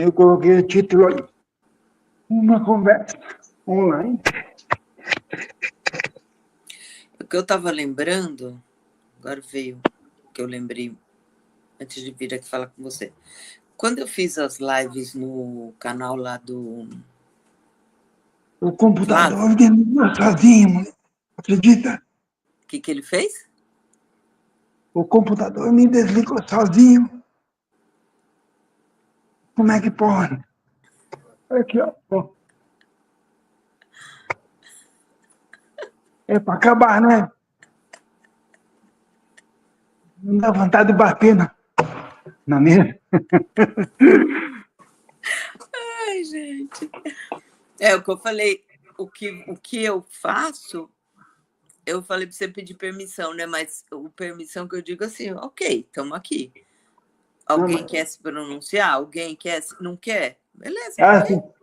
Eu coloquei o título ali. Uma conversa online. O que eu estava lembrando, agora veio o que eu lembrei antes de vir aqui falar com você. Quando eu fiz as lives no canal lá do... O computador desligou sozinho, mulher. Acredita? O que ele fez? O computador me desligou sozinho. Como é que pode? Aqui, ó. É para acabar, né? Não dá vontade de bater na mesa. Ai, gente. É o que eu falei. O que eu faço, eu falei para você pedir permissão, né? Mas a permissão que eu digo assim, ok, estamos aqui. Alguém quer se pronunciar? Alguém quer? Não quer? Beleza, não quer.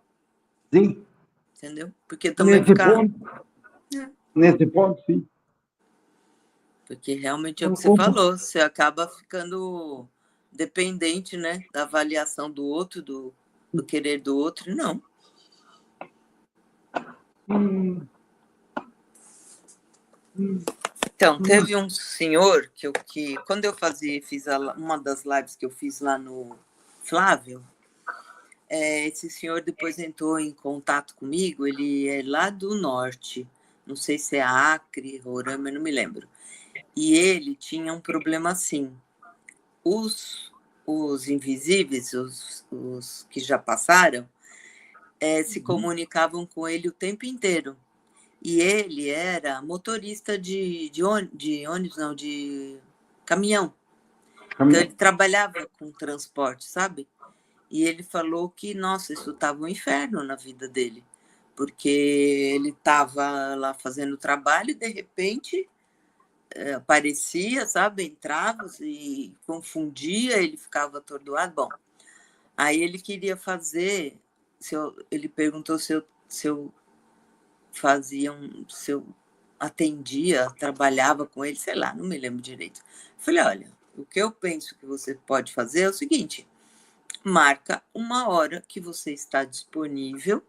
Sim. Entendeu? Porque também Nesse ponto, sim. Porque realmente é o que você falou, você acaba ficando dependente, né? Da avaliação do outro, do querer do outro. Não. Então, teve um senhor que quando eu fiz uma das lives que eu fiz lá no Flávio, esse senhor depois entrou em contato comigo, ele é lá do norte, não sei se é Acre, Roraima, não me lembro. E ele tinha um problema assim. Os invisíveis, os que já passaram, se comunicavam com ele o tempo inteiro. E ele era motorista de ônibus, não, de caminhão. Então, ele trabalhava com transporte, sabe? E ele falou que, nossa, isso estava um inferno na vida dele. Porque ele estava lá fazendo trabalho e, de repente, aparecia, sabe? Entrava e confundia, ele ficava atordoado. Bom, aí ele queria fazer... ele perguntou se eu fazia se eu atendia, trabalhava com ele, sei lá, não me lembro direito. Falei, olha, o que eu penso que você pode fazer é o seguinte, marca uma hora que você está disponível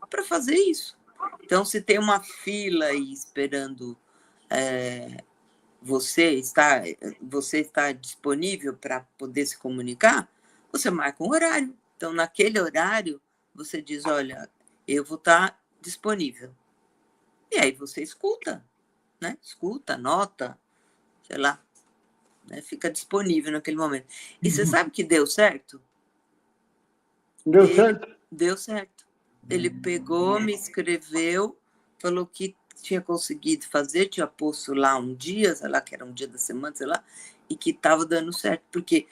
para fazer isso. Então, se tem uma fila aí esperando você está disponível para poder se comunicar, você marca um horário. Então, naquele horário, você diz, olha, eu vou estar disponível. E aí você escuta, né? Escuta, anota, sei lá, né? Fica disponível naquele momento. E você sabe que deu certo? Deu certo? Deu certo. Ele pegou, me escreveu, falou que tinha conseguido fazer, tinha posto lá um dia, sei lá, que era um dia da semana, sei lá, e que estava dando certo. Porque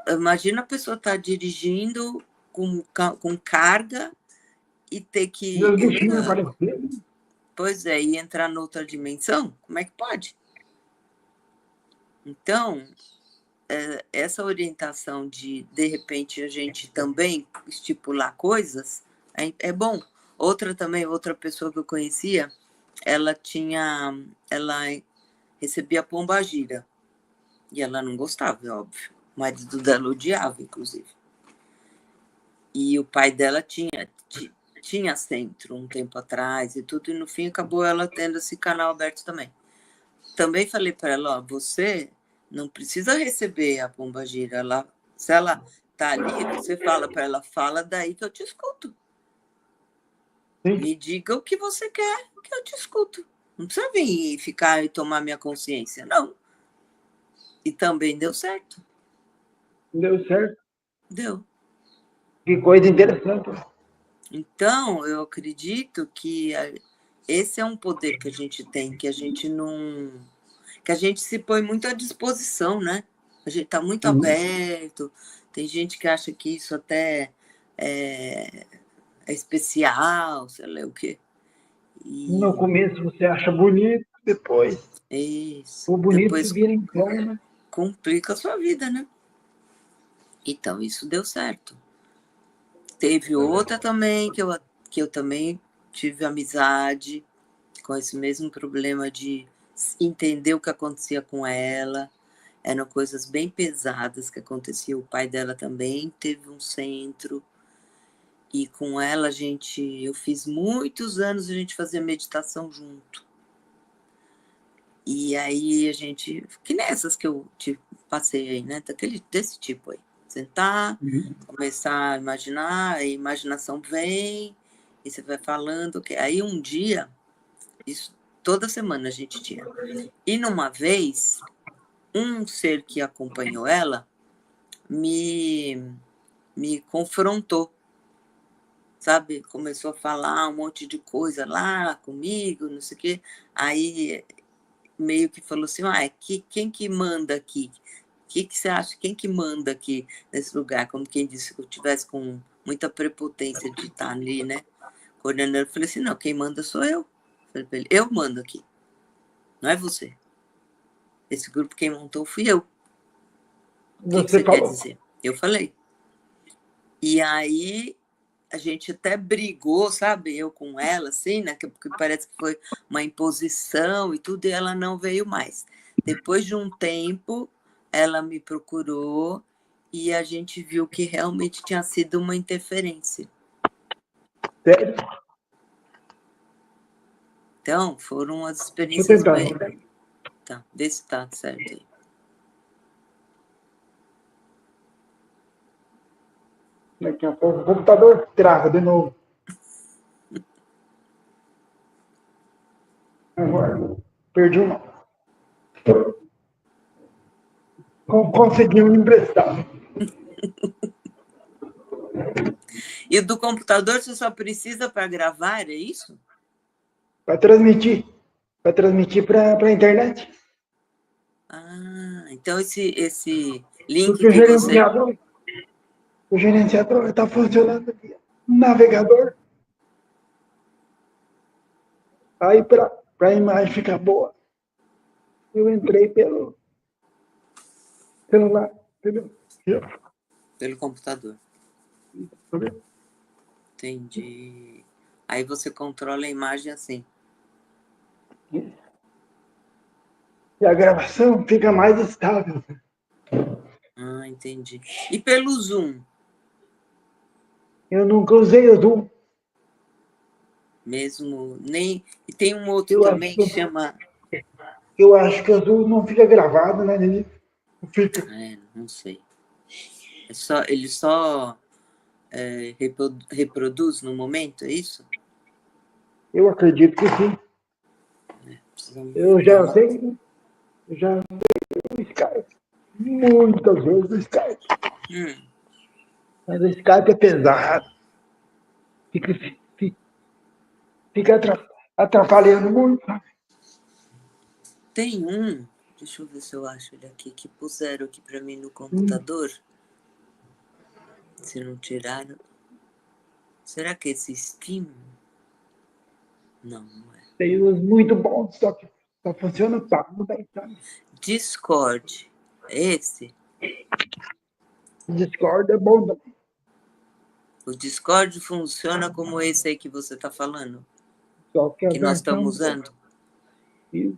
imagina a pessoa estar dirigindo com carga e ter que... Pois é, e entrar noutra dimensão? Como é que pode? Então, essa orientação de repente, a gente também estipular coisas, é bom. Outra pessoa que eu conhecia, ela recebia pombagira. E ela não gostava, é óbvio. O marido dela odiava, inclusive. E o pai dela tinha centro um tempo atrás e tudo, e no fim acabou ela tendo esse canal aberto também. Também falei para ela, ó, você não precisa receber a pombagira. Se ela tá ali, você fala para ela, fala daí que eu te escuto. Sim. Me diga o que você quer que eu te escuto. Não precisa vir ficar e tomar minha consciência, não. E também deu certo. Deu certo? Deu. Que coisa interessante. Então, eu acredito que esse é um poder que a gente tem, que a gente não... que a gente se põe muito à disposição, né? A gente está muito aberto. Tem gente que acha que isso até é especial, sei lá o quê. No começo você acha bonito, depois... Isso. O bonito Depois vira incômodo, né? complica a sua vida, né? Então, isso deu certo. Teve outra também, que eu também tive amizade com esse mesmo problema de entender o que acontecia com ela. eram coisas bem pesadas que aconteciam. O pai dela também teve um centro, e com ela eu fiz muitos anos, a gente fazia meditação junto. E aí que nessas que eu te passei aí, né? Desse tipo aí. Sentar, começar a imaginar, a imaginação vem, e você vai falando. Aí um dia, isso toda semana a gente tinha. E numa vez, um ser que acompanhou ela me confrontou, sabe? Começou a falar um monte de coisa lá comigo, não sei o quê. Aí meio que falou assim, quem que manda aqui? O que você acha? Quem que manda aqui nesse lugar? Como quem disse que eu tivesse com muita prepotência de estar ali, né? Coordenando. Eu falei assim, não, quem manda sou eu. Falei pra ele, eu mando aqui, não é você. Esse grupo quem montou fui eu. O que você quer dizer? Eu falei. E aí a gente até brigou, sabe? Eu com ela, assim, né? Porque parece que foi uma imposição e tudo, e ela não veio mais. Depois de um tempo, ela me procurou e a gente viu que realmente tinha sido uma interferência. Sério? Então, foram as Deixa eu experiências tentar. bem... Tá, vê se tá certo aí. Daqui a pouco o computador trava de novo. Agora, perdi o mouse. Consegui um emprestado. E do computador você só precisa para gravar, é isso? Para transmitir. Para transmitir para a internet. Ah, então esse link Porque que você... o gerenciador está funcionando aqui. Navegador. Aí, para a imagem ficar boa, eu entrei pelo celular. Entendeu? Pelo computador. Entendeu? Entendi. Aí você controla a imagem assim. E a gravação fica mais estável. Ah, entendi. E pelo Zoom? Eu nunca usei o Zoom. Mesmo, nem... E tem um outro também que chama... Eu acho que o Zoom não fica gravado, né, Nini? Não fica. Não sei. Ele só reproduz no momento, é isso? Eu acredito que sim. Precisamos Eu dar já uma... sei o Skype. Muitas vezes o Skype. Mas o Skype é pesado. Fica, fica atrapalhando muito. Tem um... Deixa eu ver se eu acho ele aqui, que puseram aqui para mim no computador. Se não tiraram... Será que esse Steam? Não, não é. Tem uns muito bons, só que só funciona pago da Itália. Discord. Esse? Discord é bom também. O Discord funciona como esse aí que você está falando? Só que a Que nós versão estamos usando? boa,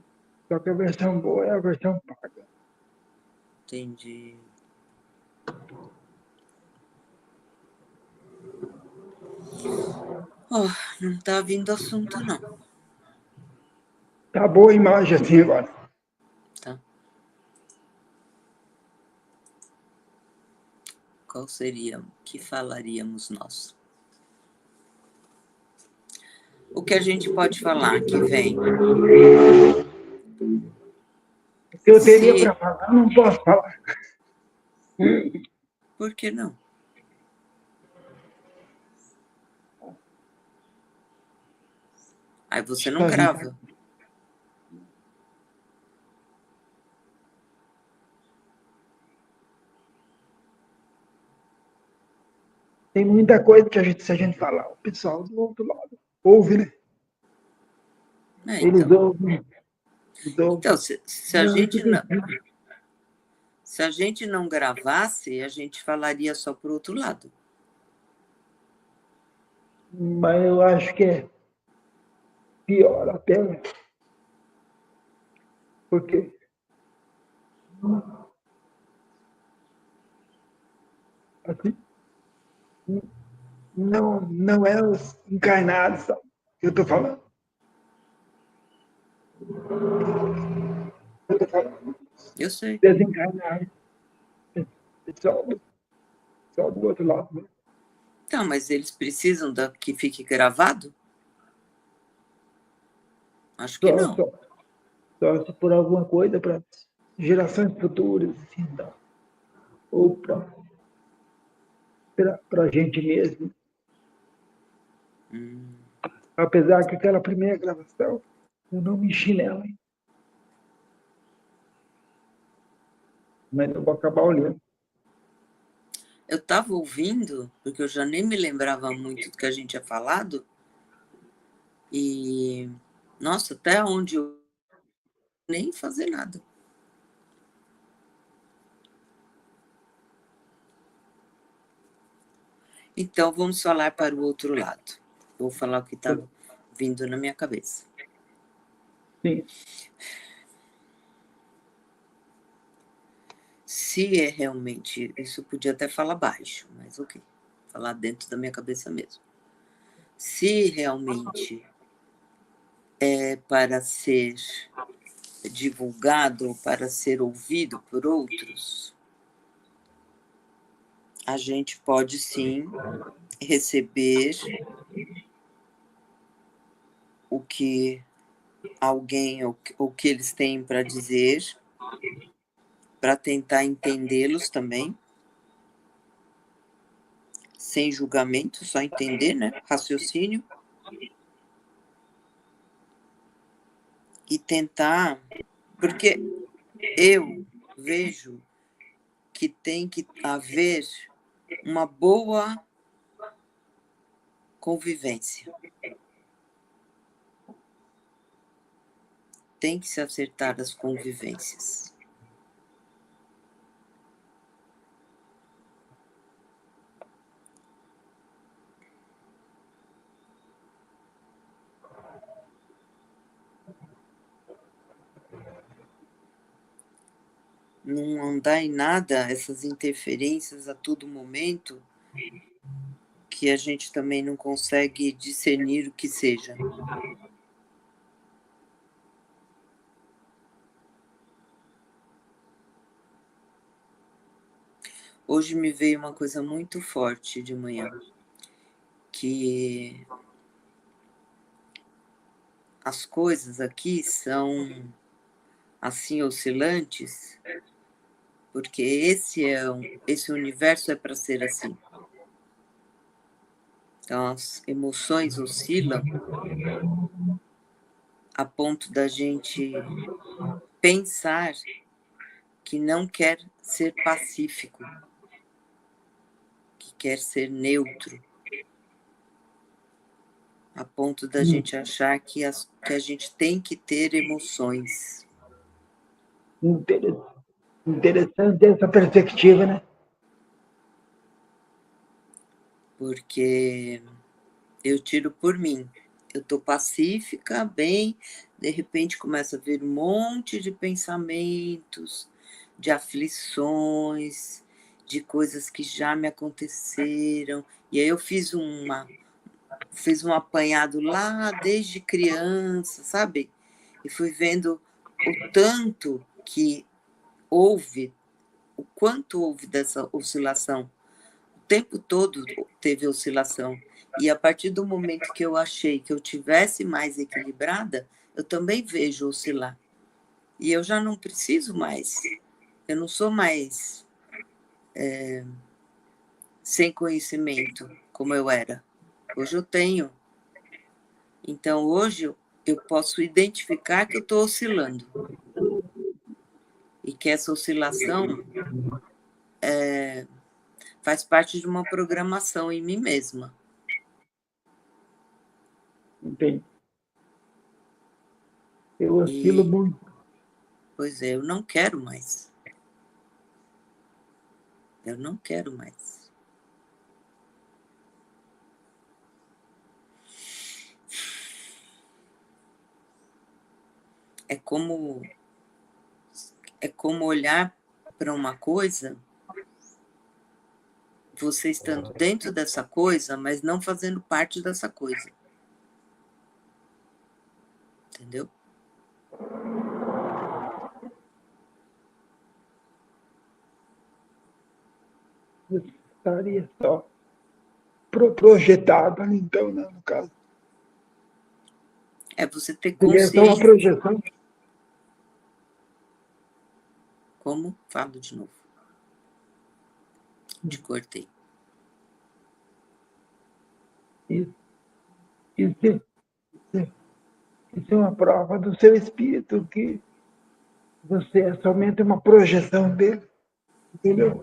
só que a versão boa é a versão paga. Entendi. Oh, não está vindo assunto, não. Tá boa a imagem assim agora. Tá. Qual seria? O que falaríamos nós? O que a gente pode falar que vem? O que eu teria para falar, não posso falar. Por que não? Aí você não grava. Tem muita coisa que se a gente falar, o pessoal do outro lado ouve, né? Eles Então. ouvem. Então, se a gente não gravasse, a gente falaria só para o outro lado. Mas eu acho que é pior até. Porque Assim, não é os encarnados, sabe, que eu tô falando. Eu tô falando Eu sei. desencarnados. Pessoal, pessoal do outro lado, né? Então, mas eles precisam que fique gravado? Acho que Só, não. só, só se por alguma coisa para gerações futuras, assim, tá? Ou para a gente mesmo. Apesar que aquela primeira gravação, eu não mexi nela, hein? Mas eu vou acabar olhando. Eu estava ouvindo, porque eu já nem me lembrava muito do que a gente tinha falado, e, nossa, até onde eu nem fazer nada. Então, vamos falar para o outro lado. Vou falar o que está vindo na minha cabeça. Sim. Se é realmente, isso eu podia até falar baixo, mas ok, falar dentro da minha cabeça mesmo. Se realmente é para ser divulgado, para ser ouvido por outros, a gente pode sim receber o que alguém, ou que eles têm para dizer, para tentar entendê-los também, sem julgamento, só entender, né? Raciocínio. E tentar, porque eu vejo que tem que haver uma boa convivência. Tem que se acertar as convivências. Não andar em nada, essas interferências a todo momento, que a gente também não consegue discernir o que seja. Hoje me veio uma coisa muito forte de manhã, que as coisas aqui são assim oscilantes, porque esse universo é para ser assim. Então, as emoções oscilam a ponto da gente pensar que não quer ser pacífico, que quer ser neutro, a ponto da gente achar que a gente tem que ter emoções. Interessante essa perspectiva, né? Porque eu tiro por mim. Eu estou pacífica, bem, de repente começa a vir um monte de pensamentos, de aflições, de coisas que já me aconteceram. E aí eu fiz um apanhado lá desde criança, sabe? E fui vendo o tanto que houve, o quanto houve dessa oscilação. O tempo todo teve oscilação. E a partir do momento que eu achei que eu tivesse mais equilibrada, eu também vejo oscilar. E eu já não preciso mais. Eu não sou mais sem conhecimento como eu era. Hoje eu tenho. Então, hoje eu posso identificar que eu estou oscilando. E que essa oscilação faz parte de uma programação em mim mesma. Entendi. Eu oscilo muito. Pois é, eu não quero mais. Eu não quero mais. É como olhar para uma coisa você estando dentro dessa coisa, mas não fazendo parte dessa coisa. Entendeu? Você estaria só projetado ali, então, né, no caso. É você ter Seria só uma consciência. projeção. Como? Falo de novo. Te cortei. Isso é uma prova do seu espírito, que você é somente uma projeção dele. Entendeu?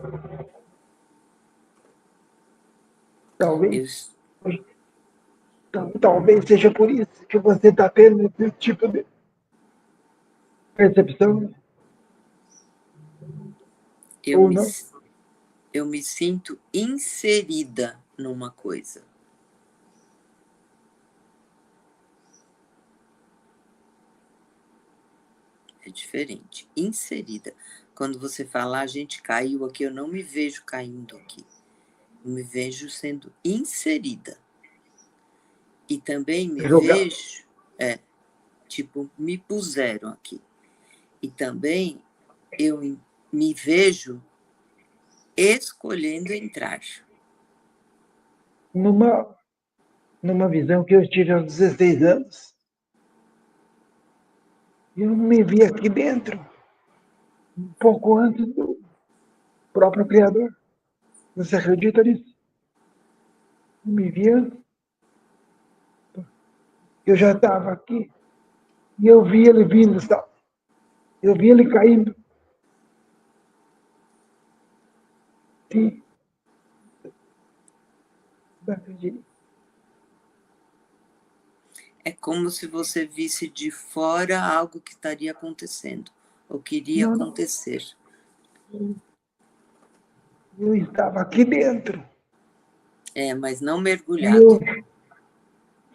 Talvez. Talvez seja por isso que você está tendo esse tipo de percepção, ou não. Eu me sinto inserida numa coisa. É diferente. Inserida. Quando você fala, a gente caiu aqui, eu não me vejo caindo aqui. Eu me vejo sendo inserida. E também me vejo, tipo, me puseram aqui. E também eu me vejo escolhendo entrar. Numa visão que eu tive aos 16 anos, eu me vi aqui dentro, um pouco antes do próprio Criador. Você acredita nisso? Eu me via, eu já estava aqui, e eu vi ele vindo, sabe? Eu vi ele caindo. Sim. Não acredito. É como se você visse de fora algo que estaria acontecendo, ou que iria acontecer. Eu estava aqui dentro. Mas não mergulhado.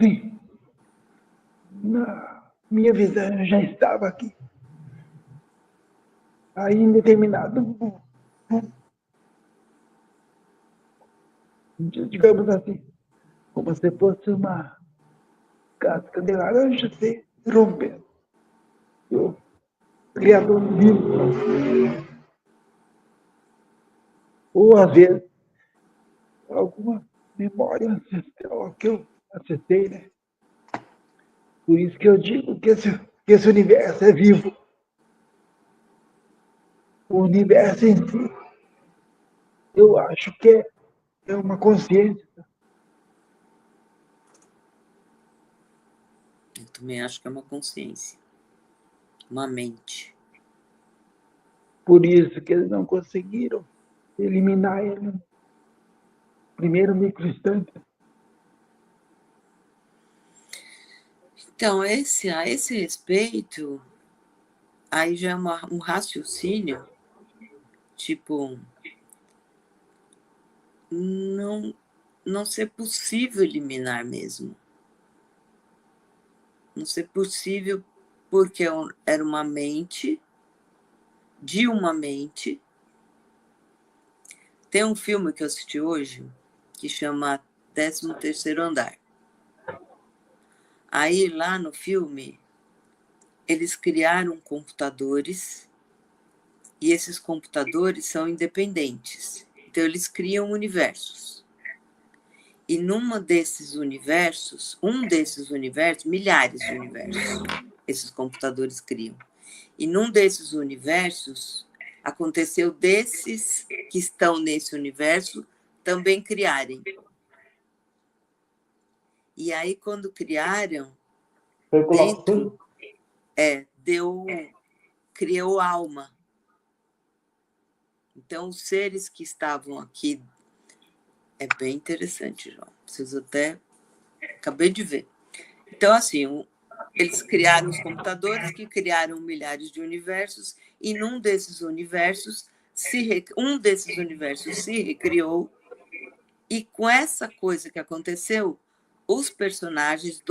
Sim. Na minha visão, eu já estava aqui. Aí, em determinado, digamos assim, como se fosse uma casca de laranja se rompendo. O Criador vivo. Ou, às vezes, alguma memória ancestral que eu acessei, né? Por isso que eu digo que esse universo é vivo. O universo em si, eu acho que é uma consciência. Eu também acho que é uma consciência, uma mente. Por isso que eles não conseguiram eliminar ele no primeiro microinstante. Então, a esse respeito, aí já é um raciocínio, tipo, não ser possível eliminar mesmo. Não ser possível porque era uma mente, de uma mente. Tem um filme que eu assisti hoje que chama 13º Andar. Aí, lá no filme, eles criaram computadores e esses computadores são independentes. Então, eles criam universos. E um desses universos, milhares de universos, esses computadores criam. E num desses universos, aconteceu desses que estão nesse universo também criarem. E aí, quando criaram, dentro, criou alma. Então, os seres que estavam aqui, é bem interessante, João. Preciso até... Acabei de ver. Então, assim, eles criaram os computadores que criaram milhares de universos, e num desses universos, um desses universos se recriou, e com essa coisa que aconteceu, dois personagens,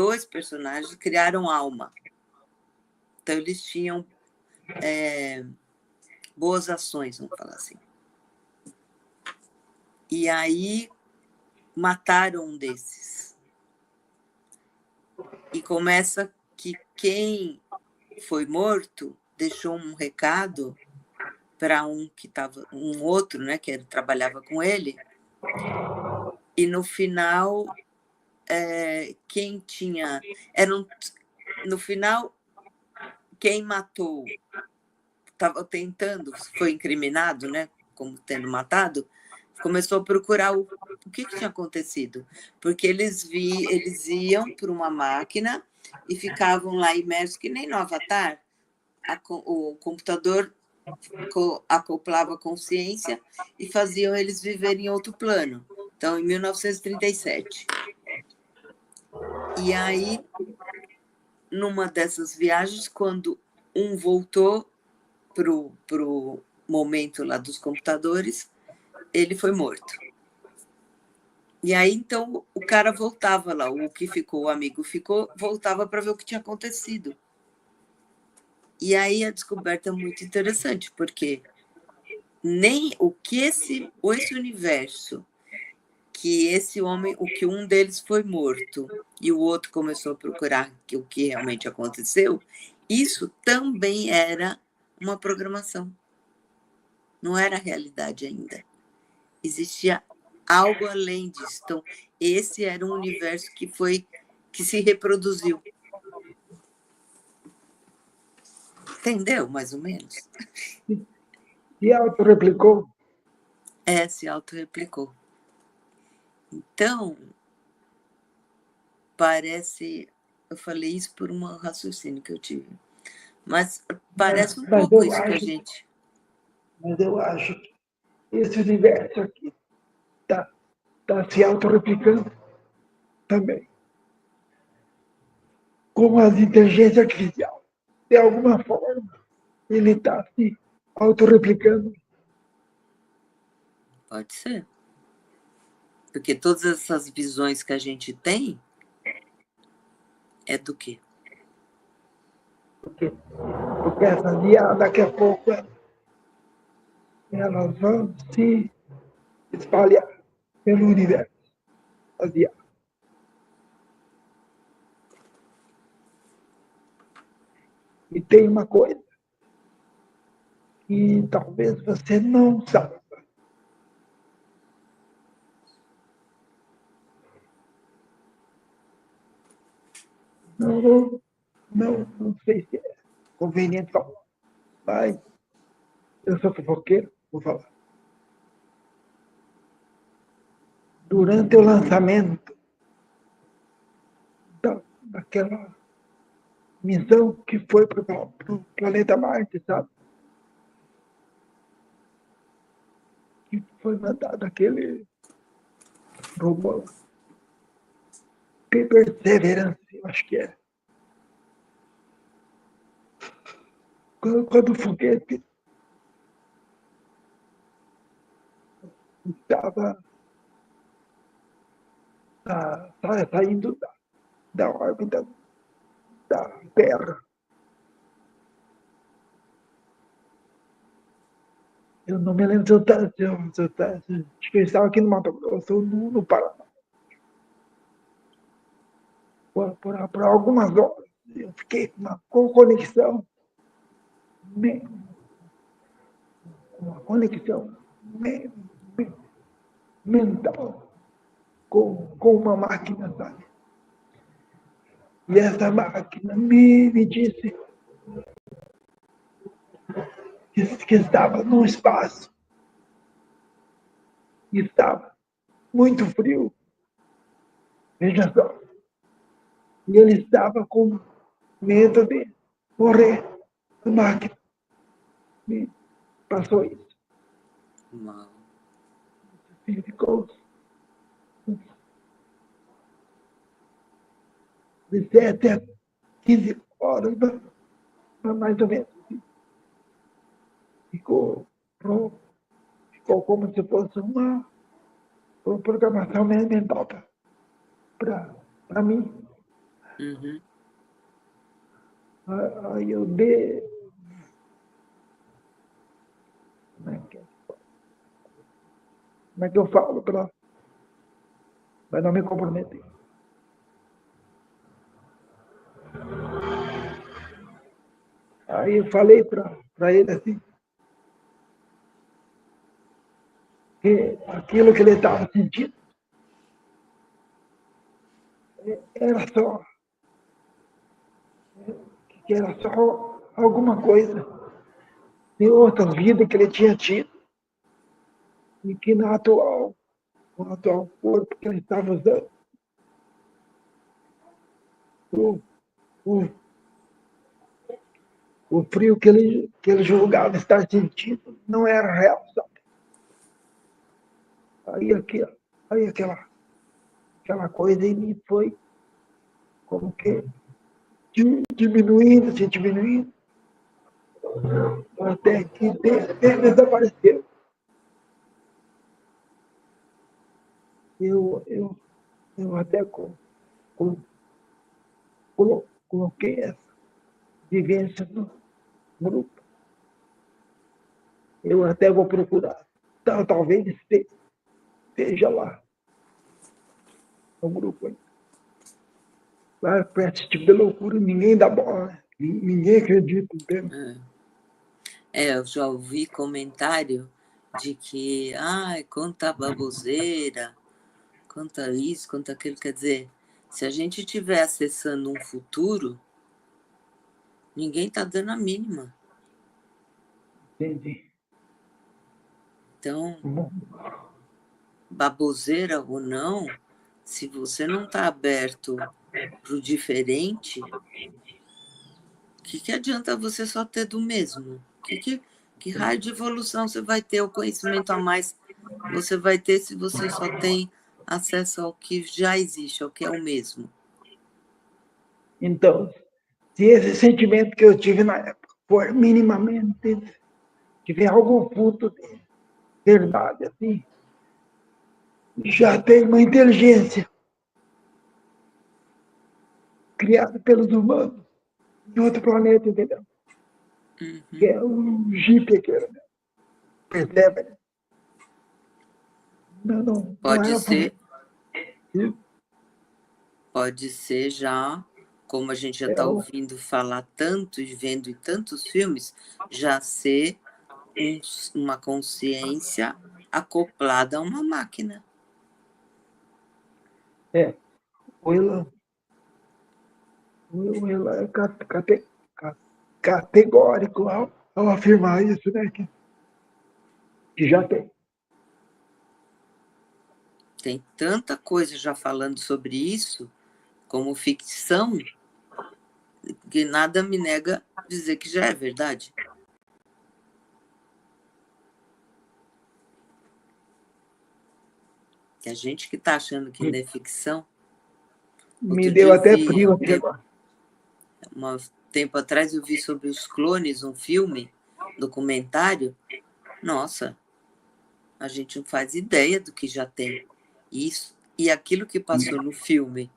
criaram alma. Então, eles tinham boas ações, vamos falar assim. E aí mataram um desses. E começa que quem foi morto deixou um recado para um outro, né, que trabalhava com ele. E no final, quem tinha, no final, quem matou estava tentando, foi incriminado, né, como tendo matado, começou a procurar o que tinha acontecido, porque eles iam para uma máquina e ficavam lá imersos, que nem no Avatar, o computador acoplava a consciência e faziam eles viverem em outro plano. Então, em 1937. E aí, numa dessas viagens, quando um voltou pro momento lá dos computadores, ele foi morto. E aí, então, o cara voltava lá, o que ficou, o amigo ficou, voltava para ver o que tinha acontecido. E aí a descoberta é muito interessante, porque nem o que esse universo, que esse homem, o que um deles foi morto e o outro começou a procurar o que realmente aconteceu, isso também era uma programação. Não era realidade ainda. Existia algo além disso. Então, esse era um universo que se reproduziu. Entendeu, mais ou menos? E autorreplicou? Se autorreplicou. Então, parece... Eu falei isso por um raciocínio que eu tive. Mas parece um pouco isso que a gente... Mas eu acho que esse universo aqui está se autorreplicando também. Com as inteligências artificiais. De alguma forma, ele está se autorreplicando. Pode ser. Porque todas essas visões que a gente tem é do quê? Porque essas IA, daqui a pouco, elas vão se espalhar pelo universo. As IA. E tem uma coisa que talvez você não saiba. Não sei se é conveniente falar, mas eu sou fofoqueiro, vou falar. Durante o lançamento daquela missão que foi para o planeta Marte, sabe? Que foi mandado aquele robô Perseverance, eu acho que é. Quando o foguete estava saindo da órbita da Terra, eu não me lembro se acho que eu estava aqui no Mato Grosso ou no Paraná. Por algumas horas, eu fiquei com uma conexão mental com uma máquina, sabe? E essa máquina me disse que estava no espaço, e estava muito frio, veja só. E ele estava com medo de morrer. A máquina me passou isso. Mal. Ele ficou de 7 a 15 horas, mais ou menos. Ficou como se fosse uma programação mental para mim. Uhum. Aí eu dei. Como é que é? Como é que eu falo para não me comprometer? Aí eu falei para ele assim, que aquilo que ele estava sentindo era só, que era só alguma coisa de outra vida que ele tinha tido e que no atual corpo que ele estava usando, o, o, o frio que ele julgava estar sentindo não era real, sabe? Aí, aí aquela coisa em mim foi como que diminuindo, se diminuindo, até que desapareceu. Eu, eu até com, coloquei essa vivência no grupo. Eu até vou procurar. Talvez esteja lá no grupo. Lá para esse tipo de loucura, ninguém dá bola, né? Ninguém acredita, entende? Eu já ouvi comentário de que, ai, quanta baboseira, quanta isso, quanta aquilo. Quer dizer, se a gente estiver acessando um futuro, ninguém está dando a mínima. Entendi. Então, Bom, baboseira ou não, se você não está aberto para o diferente, o que adianta você só ter do mesmo? Que raio de evolução você vai ter, o conhecimento a mais você vai ter se você só tem acesso ao que já existe, ao que é o mesmo? então, se esse sentimento que eu tive na época for minimamente, tiver algum ponto de verdade, assim, já tem uma inteligência criada pelos humanos em outro planeta, entendeu? Que é um Jeep aqui, né? Percebe? Né? Não é Pode a família. Pode ser já, como a gente já É está o, ouvindo falar tanto e vendo em tantos filmes, já ser uma consciência acoplada a uma máquina. o Elan é categórico ao afirmar isso, né? Que já tem. Tem tanta coisa já falando sobre isso, como ficção, que nada me nega dizer que já é verdade. Que a gente que está achando que não é ficção. Me Outro deu dia eu até vi, frio aqui agora. tempo atrás eu vi sobre os clones, um filme, documentário. Nossa, a gente não faz ideia do que já tem. Isso, e aquilo que passou no filme,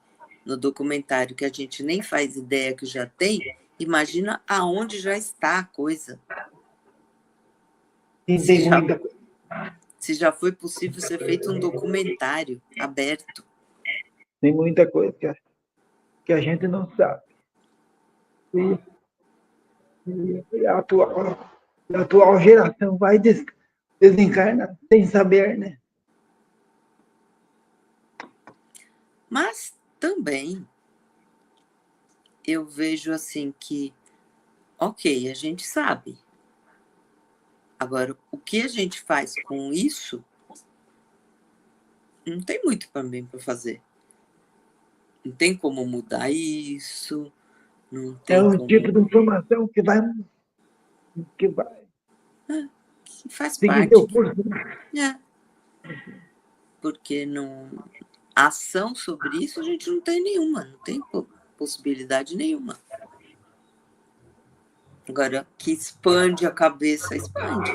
no documentário, que a gente nem faz ideia que já tem, imagina aonde já está a coisa. Sim, tem muita coisa. Se já foi possível ser feito um documentário aberto. Tem muita coisa que a gente não sabe. E a atual geração vai desencarnar sem saber, né? Mas também eu vejo assim que, ok, a gente sabe. Agora, o que a gente faz com isso, não tem muito também para fazer. Não tem como mudar isso, não É tem um tipo como. de informação que vai Que faz seguir parte. seu curso. Né? Porque não. Ação sobre isso a gente não tem nenhuma, não tem possibilidade nenhuma. Agora, que expande a cabeça, expande.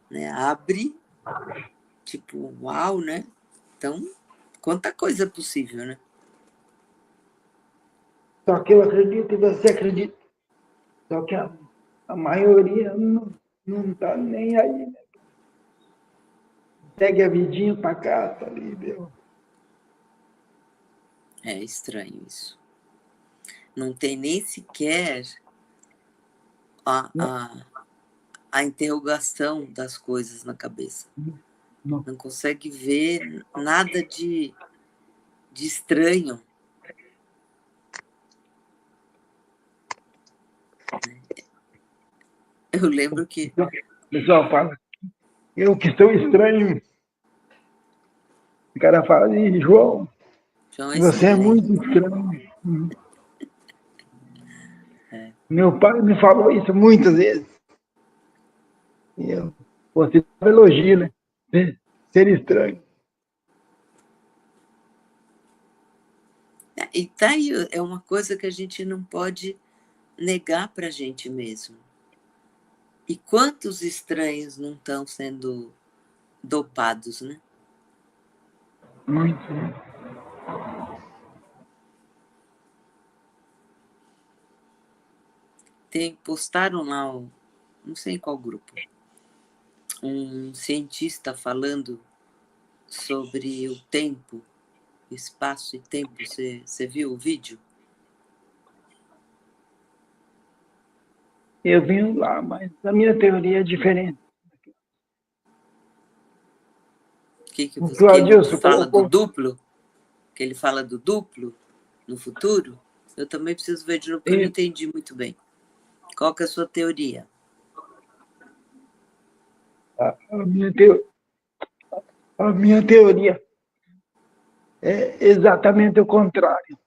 Né? Abre, tipo, uau, né? Então, quanta coisa é possível, né? Só que eu acredito e você acredita. Só que a maioria não está nem aí. Né? segue a vidinha para cá, tá ali, meu. É estranho isso. Não tem nem sequer a interrogação das coisas na cabeça. Não. Não consegue ver nada de estranho. Eu lembro que... O pessoal fala, eu que sou estranho. O cara fala, João, João é você é estranho. muito estranho. Meu pai me falou isso muitas vezes. E você elogio, né? Ser estranho. E tá aí, é uma coisa que a gente não pode negar para a gente mesmo. E quantos estranhos não estão sendo dopados, né? Muito. Postaram lá, não sei em qual grupo, um cientista falando sobre o tempo, espaço e tempo. Você viu o vídeo? Eu vim lá, mas a minha teoria é diferente. Que O ele Claudilson fala do colocou. duplo? Que ele fala do duplo no futuro? Eu também preciso ver de novo, porque eu não entendi muito bem. Qual que é a sua teoria? A minha teoria é exatamente o contrário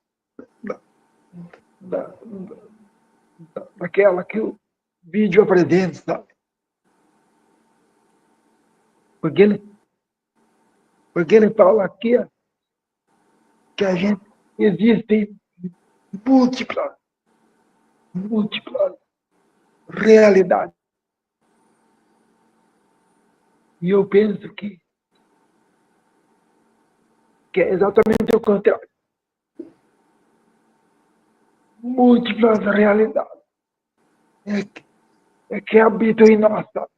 daquela que o vídeo apresenta, sabe? Porque ele fala aqui que a gente existem múltiplas realidades. E eu penso que é exatamente o contrário. Múltiplas realidades. É que habitam em nós, sabe?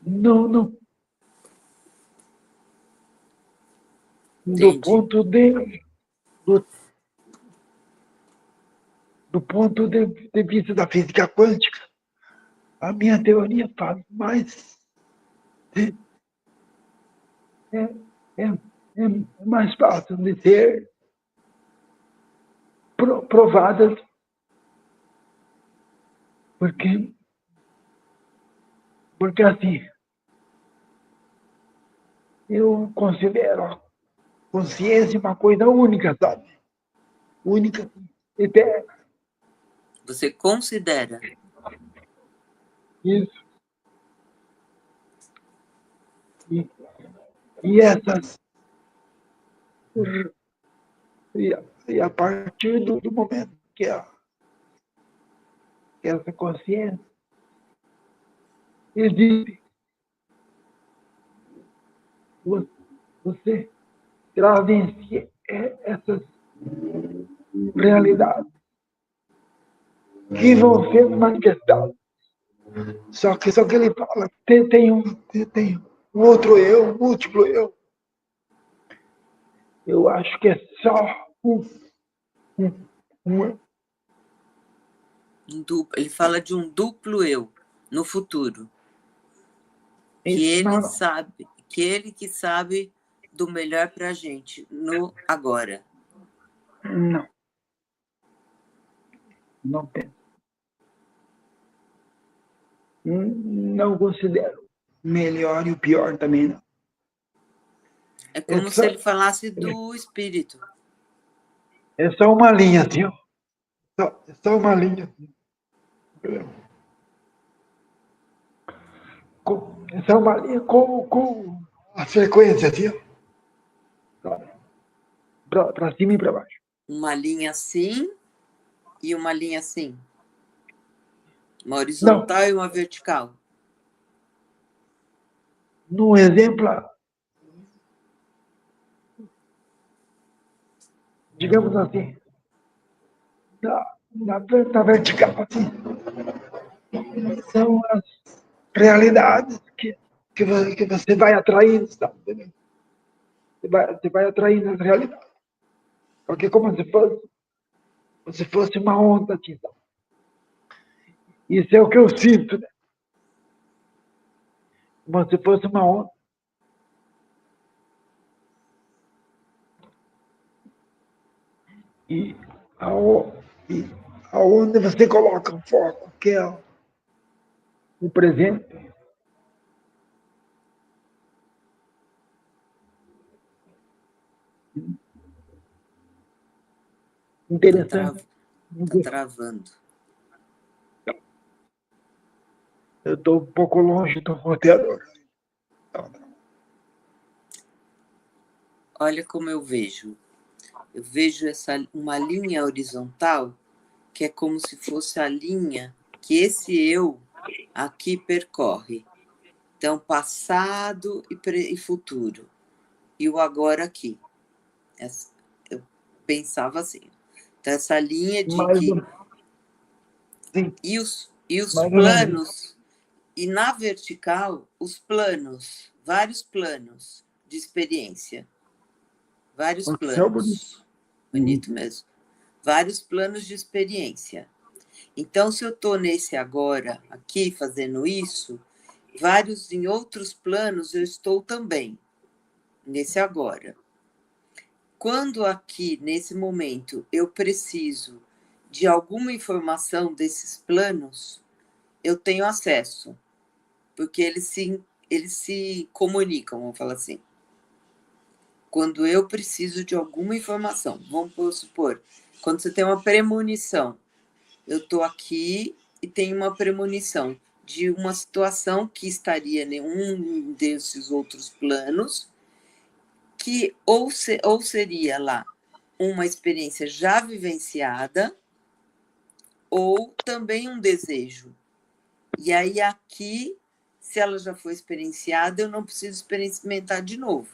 Não, não. Do ponto de vista da física quântica, a minha teoria faz mais é mais fácil de ser provadas, porque assim, eu considero a consciência uma coisa única, sabe? Única, eterna. Você considera? Isso. E essas. E a partir do momento que essa consciência existe, você traz em si essas realidades que vão ser manifestadas. Só que ele fala, tem um outro eu, um múltiplo eu. Eu acho que é só um Ele fala de um duplo eu no futuro. Que ele não. sabe, que sabe do melhor para a gente no agora. Não. Não tem. Não considero melhor e o pior também não. É como se ele falasse do espírito. É só uma linha, assim, ó. É só uma linha. É só uma linha com a frequência, assim, ó. Para cima e para baixo. Uma linha assim e uma linha assim. Uma horizontal não. E uma vertical. No exemplo, digamos assim, na vertical, assim, são realidades que você vai atraindo, sabe? Entendeu? Você vai atraindo as realidades. Porque como se fosse uma onda aqui, sabe? Isso é o que eu sinto, né? Como se fosse uma onda. E, e aonde você coloca o foco, que é o presente, interessante. Tá travando. Eu estou um pouco longe do roteador. Olha como eu vejo. Eu vejo uma linha horizontal que é como se fosse a linha que esse eu aqui percorre. Então, passado e futuro. E o agora aqui. Eu pensava assim. Então, essa linha de Mas, que... sim, E os mais ou menos. planos... E na vertical, os planos. Vários planos de experiência. Vários O céu bonito. planos. Bonito mesmo. Vários planos de experiência. Então, se eu estou nesse agora, aqui, fazendo isso, vários em outros planos eu estou também, nesse agora. Quando aqui, nesse momento, eu preciso de alguma informação desses planos, eu tenho acesso, porque eles se comunicam, vamos falar assim. Quando eu preciso de alguma informação, vamos supor, quando você tem uma premonição, eu estou aqui e tenho uma premonição de uma situação que estaria em um desses outros planos, que ou seria lá uma experiência já vivenciada, ou também um desejo. E aí aqui, se ela já foi experienciada, eu não preciso experimentar de novo.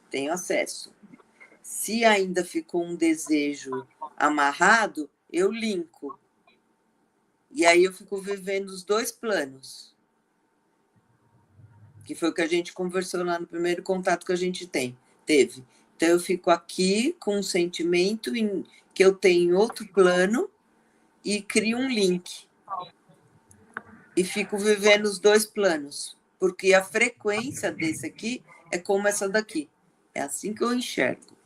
Tenho acesso. Se ainda ficou um desejo amarrado, eu linko. E aí eu fico vivendo os dois planos. Que foi o que a gente conversou lá no primeiro contato que a gente teve. Então eu fico aqui com um sentimento que eu tenho outro plano e crio um link. E fico vivendo os dois planos. Porque a frequência desse aqui é como essa daqui. É assim que eu enxergo.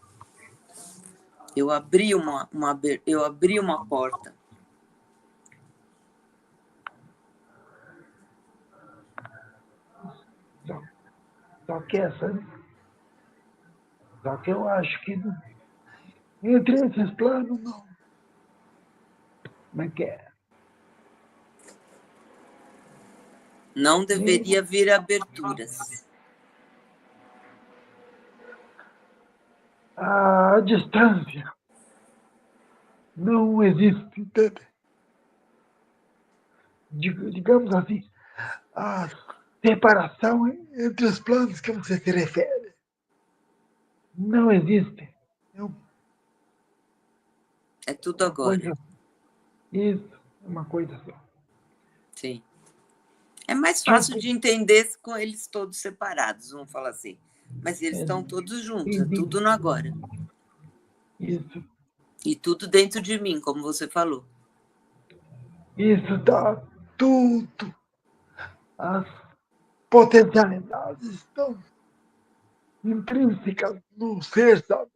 Eu abri uma porta. Só que só que eu acho que entre esses planos, não. Como é que é? Não deveria vir aberturas. A distância não existe, entende? Digamos assim, a separação entre os planos que você se refere não existe. É tudo Uma agora. coisa, isso, uma coisa só. Sim. É mais fácil Tipo, de entender com eles todos separados, vamos falar assim. Mas eles estão todos juntos, é tudo no agora. isso. E tudo dentro de mim, como você falou. Isso dá tudo. As potencialidades estão intrínsecas no ser, sabe?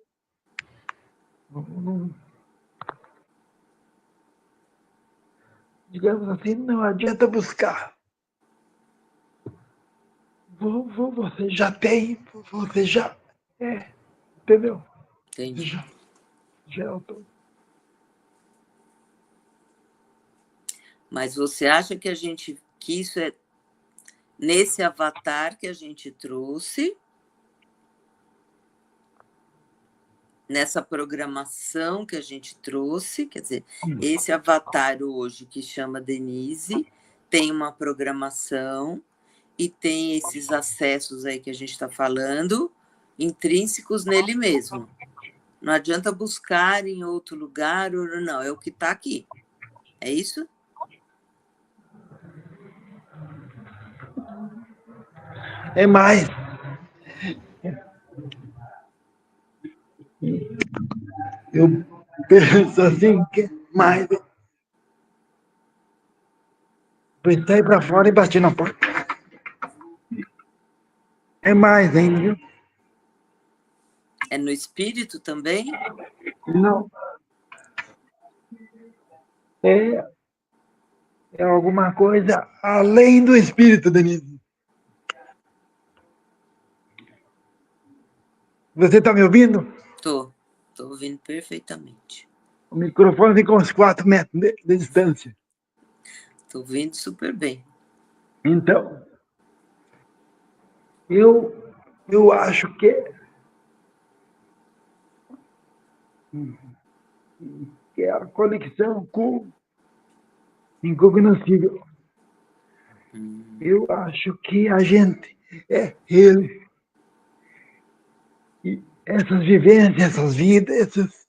Digamos assim, não adianta buscar. Você já tem, você já é, entendeu? Entendi. Já é o todo. Mas você acha que isso é nesse avatar que a gente trouxe, nessa programação que a gente trouxe, quer dizer, esse avatar hoje que chama Denise tem uma programação e tem esses acessos aí que a gente está falando, intrínsecos nele mesmo. Não adianta buscar em outro lugar, ou não, é o que está aqui. É isso? É mais. Eu penso assim que é mais. Depois sair pra fora e bater na porta. É mais ainda, viu? É no espírito também? Não. É, é alguma coisa além do espírito, Denise. Você tá me ouvindo? Tô ouvindo perfeitamente. O microfone fica uns 4 metros de distância. Tô ouvindo super bem. Então, eu acho que é a conexão com o incognoscível. Eu acho que a gente é ele. E essas vivências, essas vidas, esses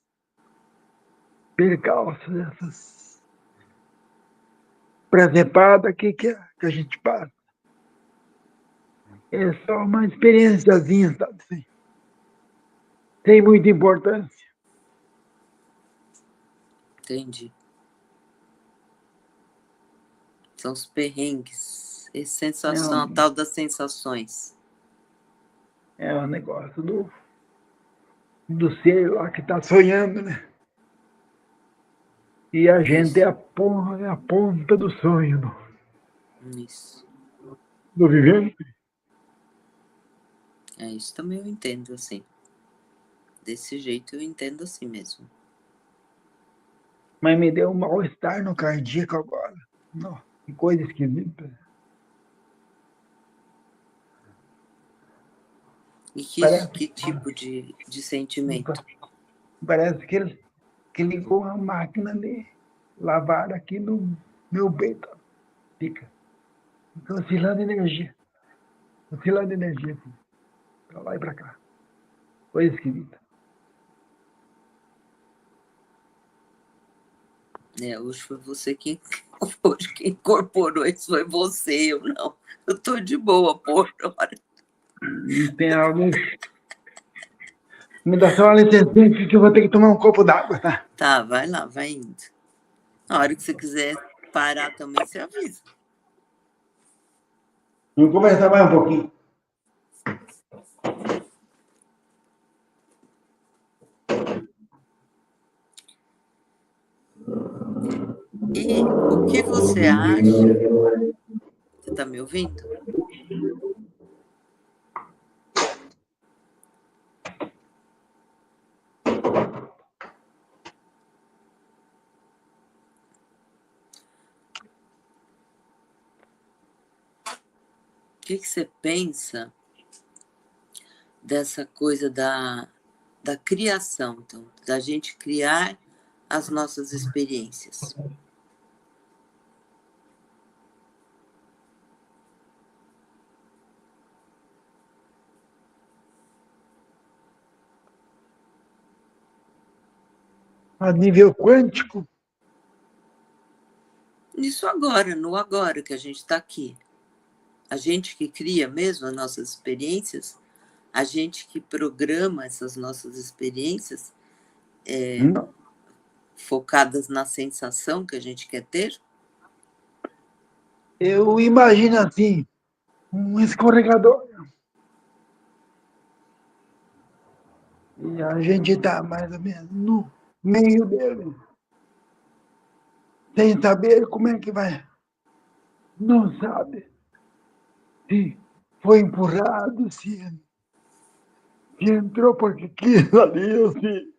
percalços, essas presepadas que a gente passa, é só uma experiênciazinha, sabe? Assim. Tem muita importância. Entendi. São os perrengues. E sensação, a tal das sensações. É um negócio do ser lá que está sonhando, né? E a gente Isso, é a ponta do sonho isso. do vivente. É isso também eu entendo assim. Desse jeito eu entendo assim mesmo. Mas me deu um mal-estar no cardíaco agora. Não, que coisa esquisita. E Parece, que tipo de sentimento? parece que ligou a máquina de lavar aqui no meu peito. Fica oscilando energia. Oscilando energia, assim, pra lá e pra cá. Coisa esquisita. É, hoje foi você que hoje quem incorporou isso foi você, eu não. Eu tô de boa por hora. Tem algo. Me dá só uma licença que eu vou ter que tomar um copo d'água, tá? Tá, vai lá, vai indo. Na hora que você quiser parar também, você avisa. Vamos conversar mais um pouquinho. E o que você acha? Você tá me ouvindo? O que você pensa dessa coisa da criação, então, da gente criar as nossas experiências? A nível quântico, Nisso agora, no agora que a gente está aqui. A gente que cria mesmo as nossas experiências, a gente que programa essas nossas experiências não. focadas na sensação que a gente quer ter. Eu imagino assim, um escorregador. E a gente está mais ou menos no meio dele, sem saber como é que vai. Não sabe se foi empurrado, se entrou porque quis ali, ou se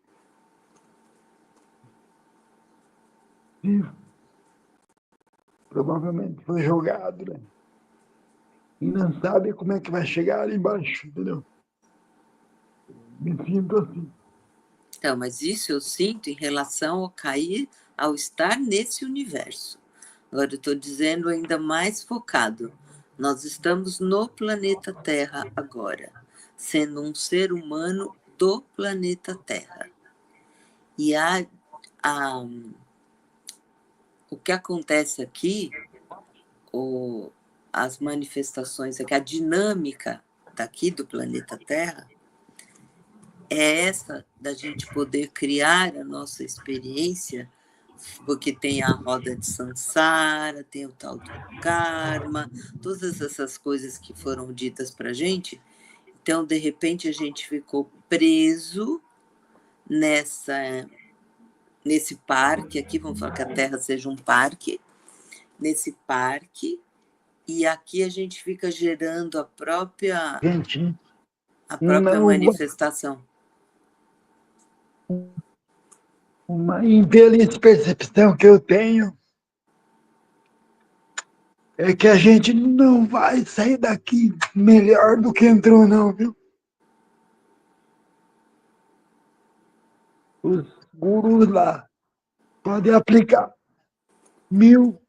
provavelmente foi jogado, né? E não sabe como é que vai chegar ali embaixo, entendeu? Me sinto assim. Então, mas isso eu sinto em relação ao cair, ao estar nesse universo. Agora eu estou dizendo ainda mais focado. Nós estamos no planeta Terra agora, sendo um ser humano do planeta Terra. E o que acontece aqui, as manifestações, é que a dinâmica daqui do planeta Terra é essa da gente poder criar a nossa experiência, porque tem a roda de Sansara, tem o tal do karma, todas essas coisas que foram ditas para a gente. Então, de repente, a gente ficou preso nesse parque aqui, vamos falar que a Terra seja um parque, nesse parque, e aqui a gente fica gerando a própria Gente, não, manifestação. uma infeliz percepção que eu tenho é que a gente não vai sair daqui melhor do que entrou, não, viu? Os gurus lá podem aplicar 1001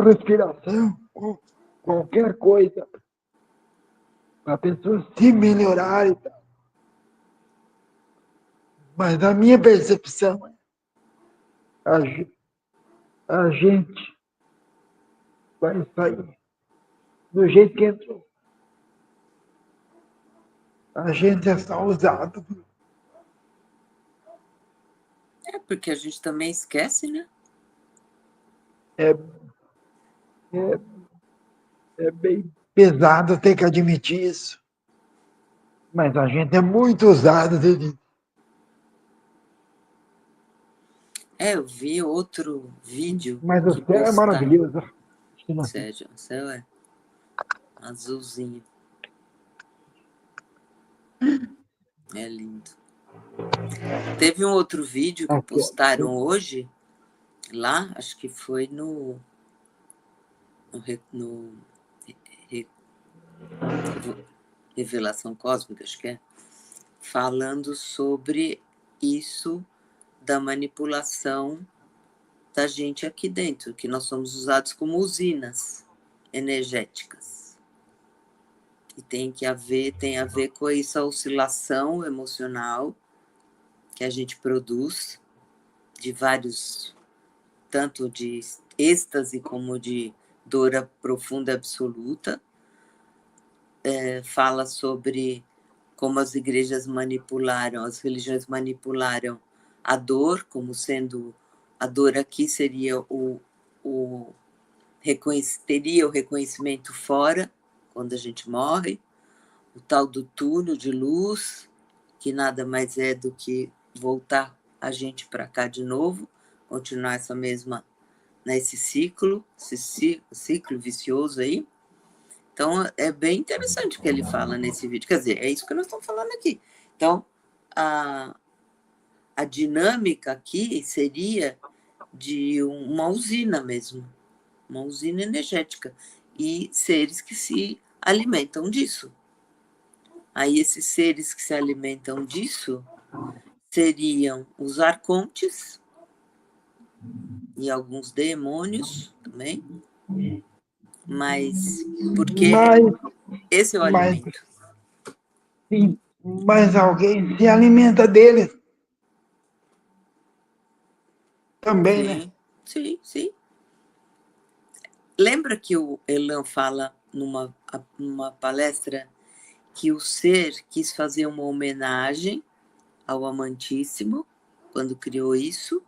respiração ou qualquer coisa para a pessoa se melhorar e tal. Mas a minha percepção é a gente vai sair do jeito que entrou. A gente é só usado. É porque a gente também esquece, né? É, é, é bem pesado ter que admitir isso. Mas a gente é muito usado. Eu vi outro vídeo Mas o que céu é postaram. maravilhoso. Sério, o céu é azulzinho. É lindo. Teve um outro vídeo que postaram hoje, lá, acho que foi no Revelação Cósmica, acho que é, falando sobre isso da manipulação da gente aqui dentro, que nós somos usados como usinas energéticas. E tem a ver com essa oscilação emocional que a gente produz, de vários, tanto de êxtase como de dor profunda absoluta. Fala sobre como as igrejas manipularam, as religiões manipularam a dor, como sendo a dor aqui seria teria o reconhecimento fora, quando a gente morre, o tal do túnel de luz, que nada mais é do que voltar a gente para cá de novo, continuar nesse ciclo, esse ciclo vicioso aí. Então, é bem interessante o que ele fala nesse vídeo. Quer dizer, é isso que nós estamos falando aqui. Então, a dinâmica aqui seria de uma usina mesmo, uma usina energética, e seres que se alimentam disso. Aí, esses seres que se alimentam disso seriam os arcontes e alguns demônios também, mas porque esse é o alimento. Sim, mas alguém se alimenta deles também, Sim, né? sim, sim. Lembra que o Elan fala numa palestra que o ser quis fazer uma homenagem ao Amantíssimo quando criou isso,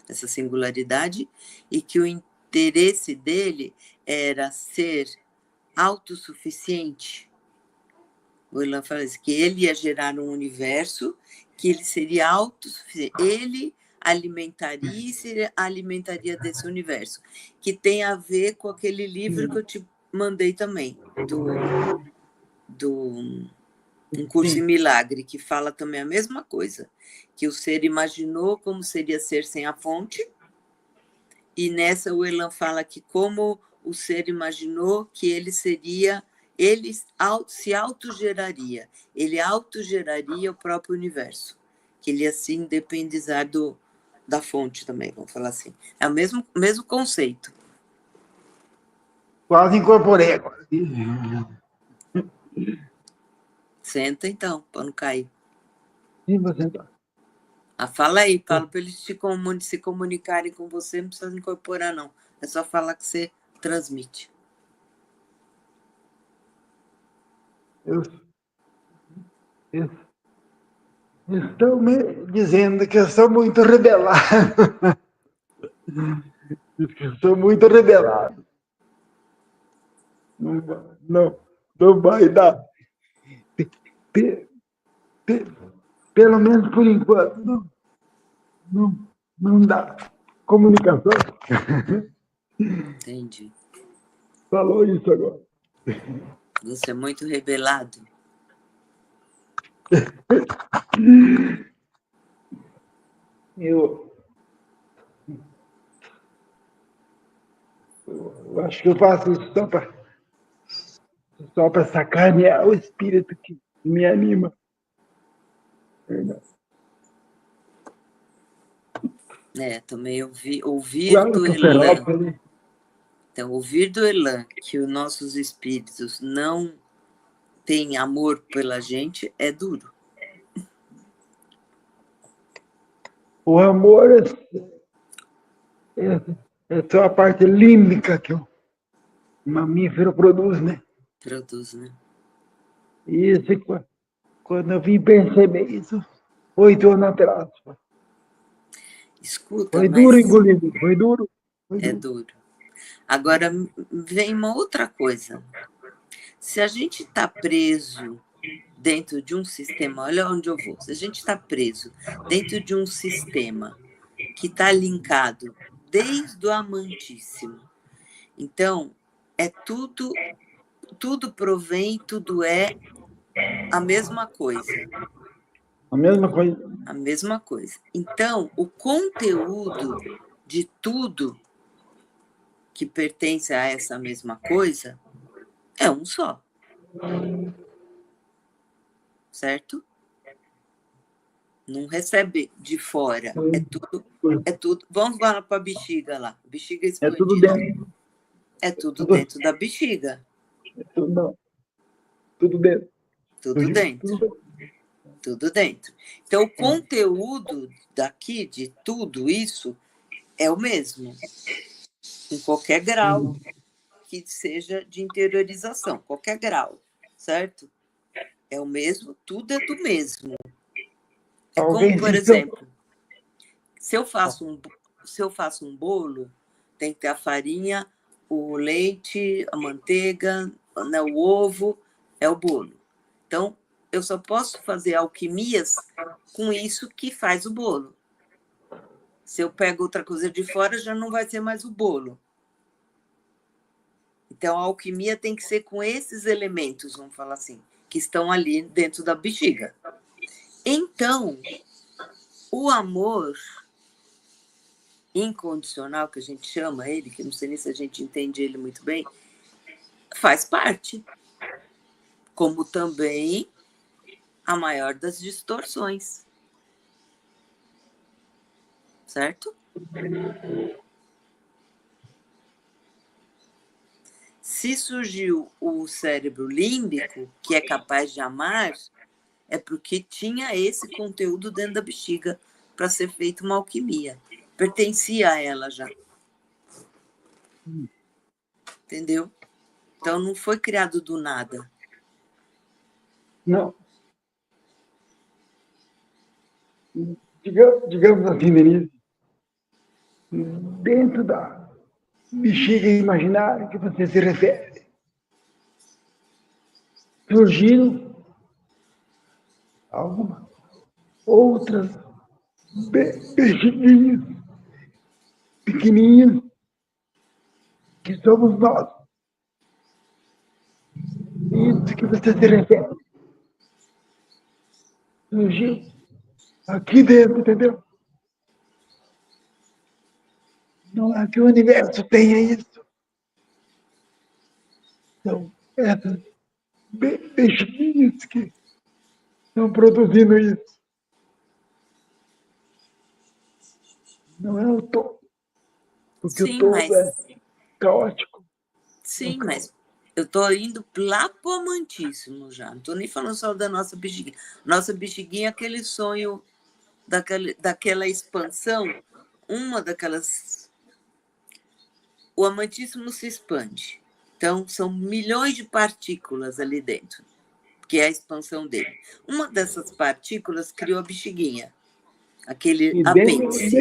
essa singularidade, e que o interesse dele era ser autossuficiente. O Elan fala assim, que ele ia gerar um universo que ele seria autossuficiente. Ele alimentaria e se alimentaria desse universo, que tem a ver com aquele livro que eu te mandei também, Um Curso em Milagre, que fala também a mesma coisa, que o ser imaginou como seria ser sem a fonte, e nessa o Elan fala que como o ser imaginou que ele se autogeraria, ele autogeraria o próprio universo, que ele ia se independizar da fonte também, vamos falar assim. É o mesmo conceito. Quase incorporei agora. Senta então, para não cair. Sim, você tá. Fala aí, fala para eles se comunicarem com você, não precisa incorporar, não. É só falar que você transmite. Eu, eu, estão me dizendo que eu sou muito rebelado. Diz que eu sou muito rebelado. Não, não vai dar. Pe- pe- Pelo menos por enquanto, não, não dá. Comunicação. Entendi. Falou isso agora. Você é muito rebelado. Eu acho que eu faço isso só para sacanear o espírito que me anima. Também ouvir Claro do que o Elan. Ferópolis, Então, ouvir do Elan que os nossos espíritos não têm amor pela gente é duro. o amor é só a parte límbica que o mamífero produz, né? Produz, né? E isso, quando eu vim perceber isso, 8 anos atrás. Escuta, Foi duro mas engolir, foi duro. Foi é duro. duro. Agora, vem uma outra coisa. Se a gente está preso dentro de um sistema, olha onde eu vou. Se a gente está preso dentro de um sistema que está linkado desde o amantíssimo, então é tudo provém, tudo é a mesma coisa. A mesma coisa. A mesma coisa. Então, o conteúdo de tudo que pertence a essa mesma coisa é um só. Certo? Não recebe de fora. É tudo. Vamos lá para a bexiga lá. Bexiga É tudo expandida. dentro. É tudo dentro da bexiga. Não, tudo dentro. Tudo dentro. Tudo dentro. Então, o conteúdo daqui, de tudo isso, é o mesmo. Em qualquer grau que seja de interiorização. Qualquer grau. Certo? É o mesmo, tudo é do mesmo. É como, por exemplo, se eu faço um bolo, tem que ter a farinha, o leite, a manteiga, né, o ovo, é o bolo. Então, eu só posso fazer alquimias com isso que faz o bolo. Se eu pego outra coisa de fora, já não vai ser mais o bolo. Então, a alquimia tem que ser com esses elementos, vamos falar assim, que estão ali dentro da bexiga. Então, o amor incondicional, que a gente chama ele, que não sei nem se a gente entende ele muito bem, faz parte. Como também a maior das distorções. Certo? Se surgiu o cérebro límbico, que é capaz de amar, é porque tinha esse conteúdo dentro da bexiga para ser feita uma alquimia. Pertencia a ela já. Entendeu? Então não foi criado do nada. Não. Digamos assim, Denise, dentro da bexiga imaginária que você se refere, surgiram algumas outras bexiguinhas pequenininhas que somos nós. Isso que você se refere. Surgiu aqui dentro, entendeu? Não é que o universo tenha isso. São essas bexiguinhas que estão produzindo isso. Não é o todo. Porque o Sim, todo é caótico. Sim, mas eu estou indo lá para o amantíssimo já. Não estou nem falando só da nossa bexiguinha. Nossa bexiguinha é aquele sonho daquela expansão, uma daquelas. o amantíssimo se expande. Então, são milhões de partículas ali dentro, que é a expansão dele. Uma dessas partículas criou a bexiguinha, aquele E apêndice.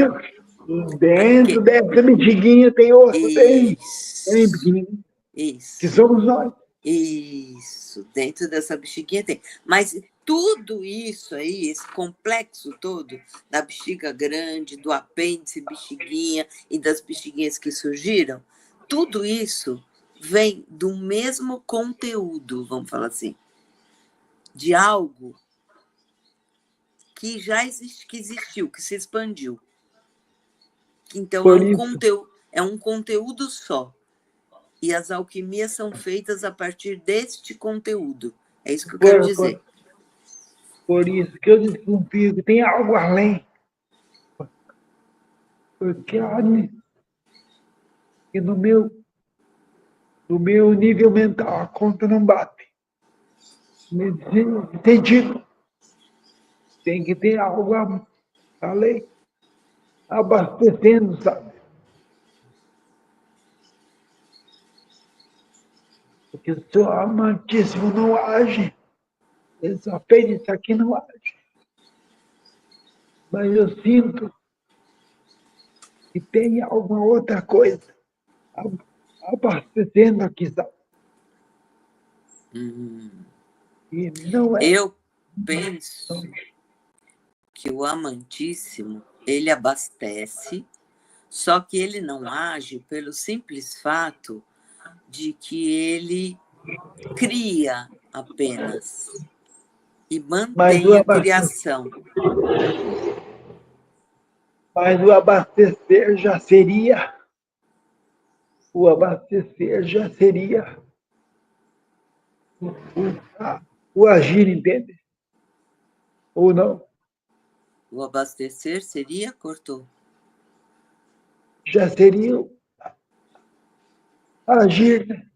dentro dessa bexiguinha tem osso, tem Isso, pequenininho, que isso, somos nós. isso. Dentro dessa bexiguinha tem. Mas tudo isso aí, esse complexo todo, da bexiga grande, do apêndice, bexiguinha e das bexiguinhas que surgiram, tudo isso vem do mesmo conteúdo, vamos falar assim, de algo que já existe, que existiu, que se expandiu. Então, Por isso, é um conteúdo só. E as alquimias são feitas a partir deste conteúdo. É isso que eu quero dizer. por isso que eu desconfio que tem algo além. Porque olha, que no meu nível mental a conta não bate. Nesse sentido, tem que ter algo além, abastecendo, sabe? Porque o seu amantíssimo não age. Ele só fez isso aqui, não age. Mas eu sinto que tem alguma outra coisa abastecendo aqui, sabe? E não é. Eu penso que o amantíssimo, ele abastece, só que ele não age pelo simples fato de que ele cria apenas e Mas mantém a criação. o abastecer já seria. O abastecer já seria o agir, entende? Ou não? O abastecer seria, cortou. Já seria agir, né?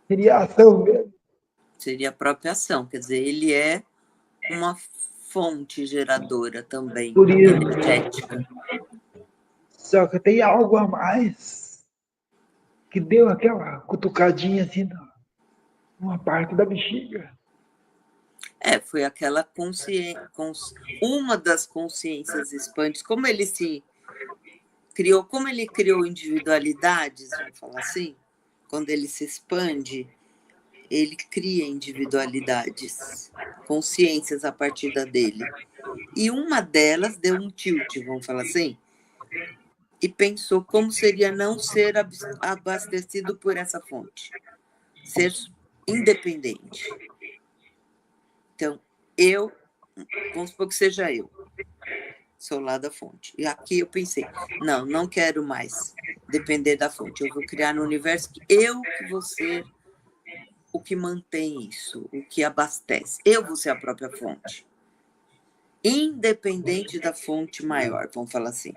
Seria ação mesmo. Seria a própria ação, quer dizer, ele é uma fonte geradora também, Por isso. energética. Só que tem algo a mais que deu aquela cutucadinha assim numa parte da bexiga. Foi aquela consciência, uma das consciências expandes, como ele criou individualidades, vamos falar assim, quando ele se expande, ele cria individualidades, consciências a partir dele. E uma delas deu um tilt, vamos falar assim, e pensou como seria não ser abastecido por essa fonte, ser independente. Então, vamos supor que seja eu, sou lá da fonte. E aqui eu pensei, não quero mais depender da fonte. Eu vou criar no universo que vou ser o que mantém isso, o que abastece. Eu vou ser a própria fonte. Independente da fonte maior, vamos falar assim.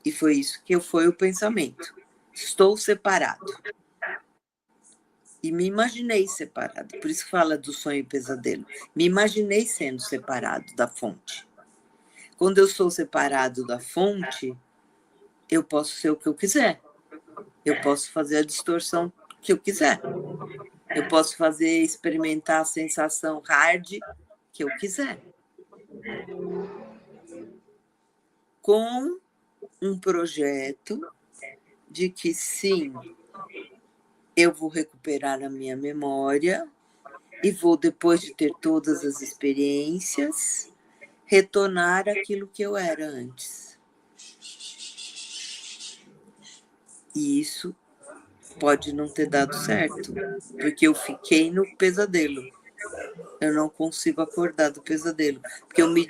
E foi isso que foi o pensamento. Estou separado. E me imaginei separado. Por isso que fala do sonho e pesadelo. Me imaginei sendo separado da fonte. Quando eu sou separado da fonte, eu posso ser o que eu quiser. Eu posso fazer a distorção que eu quiser. Eu posso experimentar a sensação hard que eu quiser. Com um projeto de que, sim, eu vou recuperar a minha memória e vou, depois de ter todas as experiências, retornar aquilo que eu era antes. E isso pode não ter dado certo, porque eu fiquei no pesadelo. Eu não consigo acordar do pesadelo, porque eu me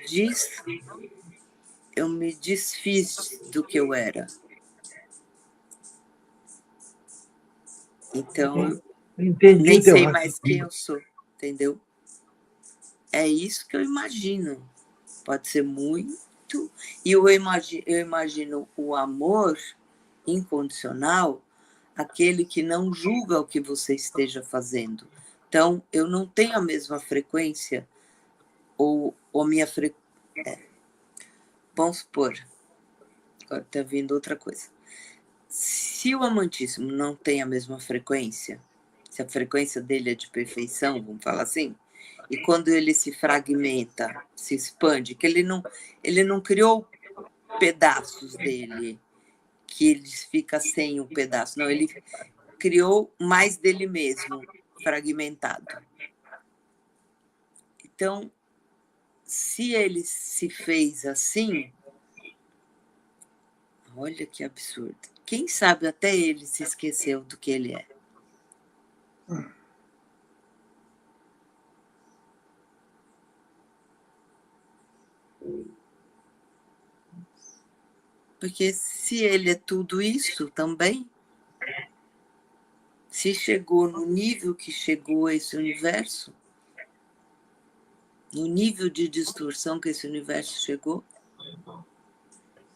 desfiz do que eu era. Então, nem sei mais quem eu sou, entendeu? É isso que eu imagino. Pode ser muito. E eu imagino o amor incondicional, aquele que não julga o que você esteja fazendo. Então, eu não tenho a mesma frequência, ou minha frequência. Vamos supor, agora está vindo outra coisa. Se o amantíssimo não tem a mesma frequência, se a frequência dele é de perfeição, vamos falar assim, e quando ele se fragmenta, se expande, que ele não criou pedaços dele, que ele fica sem um pedaço, não, ele criou mais dele mesmo, fragmentado. Então, se ele se fez assim, olha que absurdo. Quem sabe até ele se esqueceu do que ele é. Porque se ele é tudo isso também, se chegou no nível que chegou esse universo, no nível de distorção que esse universo chegou,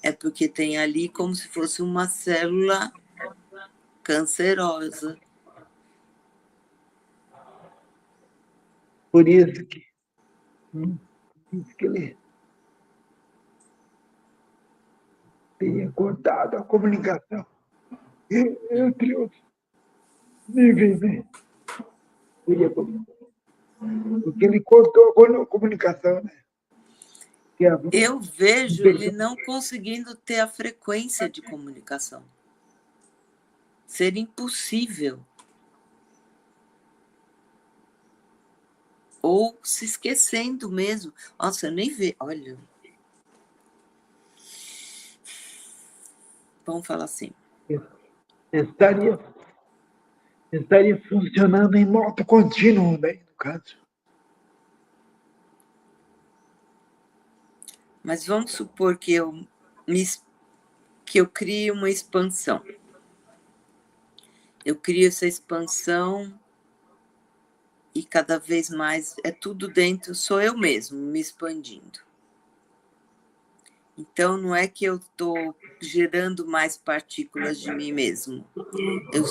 é porque tem ali como se fosse uma célula cancerosa. Por isso que ele tenha cortado a comunicação entre os níveis, né? Porque ele cortou a comunicação, né? Eu vejo ele não conseguindo ter a frequência de comunicação. Ser impossível. Ou se esquecendo mesmo. Nossa, eu nem vejo. Olha. Vamos falar assim. Estaria funcionando em modo contínuo, né, no caso. Mas vamos supor que eu crie uma expansão. Eu crio essa expansão e cada vez mais é tudo dentro, sou eu mesmo me expandindo. Então, não é que eu estou gerando mais partículas de mim mesmo. Eu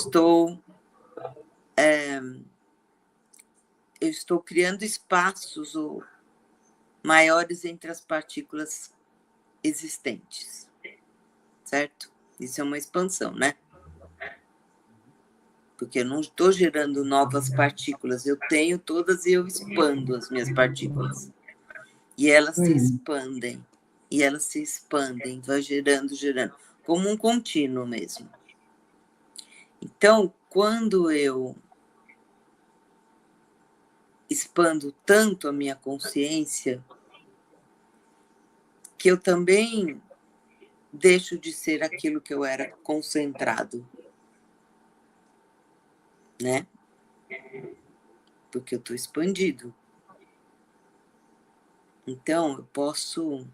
estou criando espaços maiores entre as partículas existentes. Certo? Isso é uma expansão, né? Porque eu não estou gerando novas partículas, eu tenho todas e eu expando as minhas partículas. E elas se expandem, e elas se expandem, vai gerando, como um contínuo mesmo. Então, quando eu expando tanto a minha consciência, que eu também deixo de ser aquilo que eu era concentrado, né? Porque eu estou expandido. Então, eu posso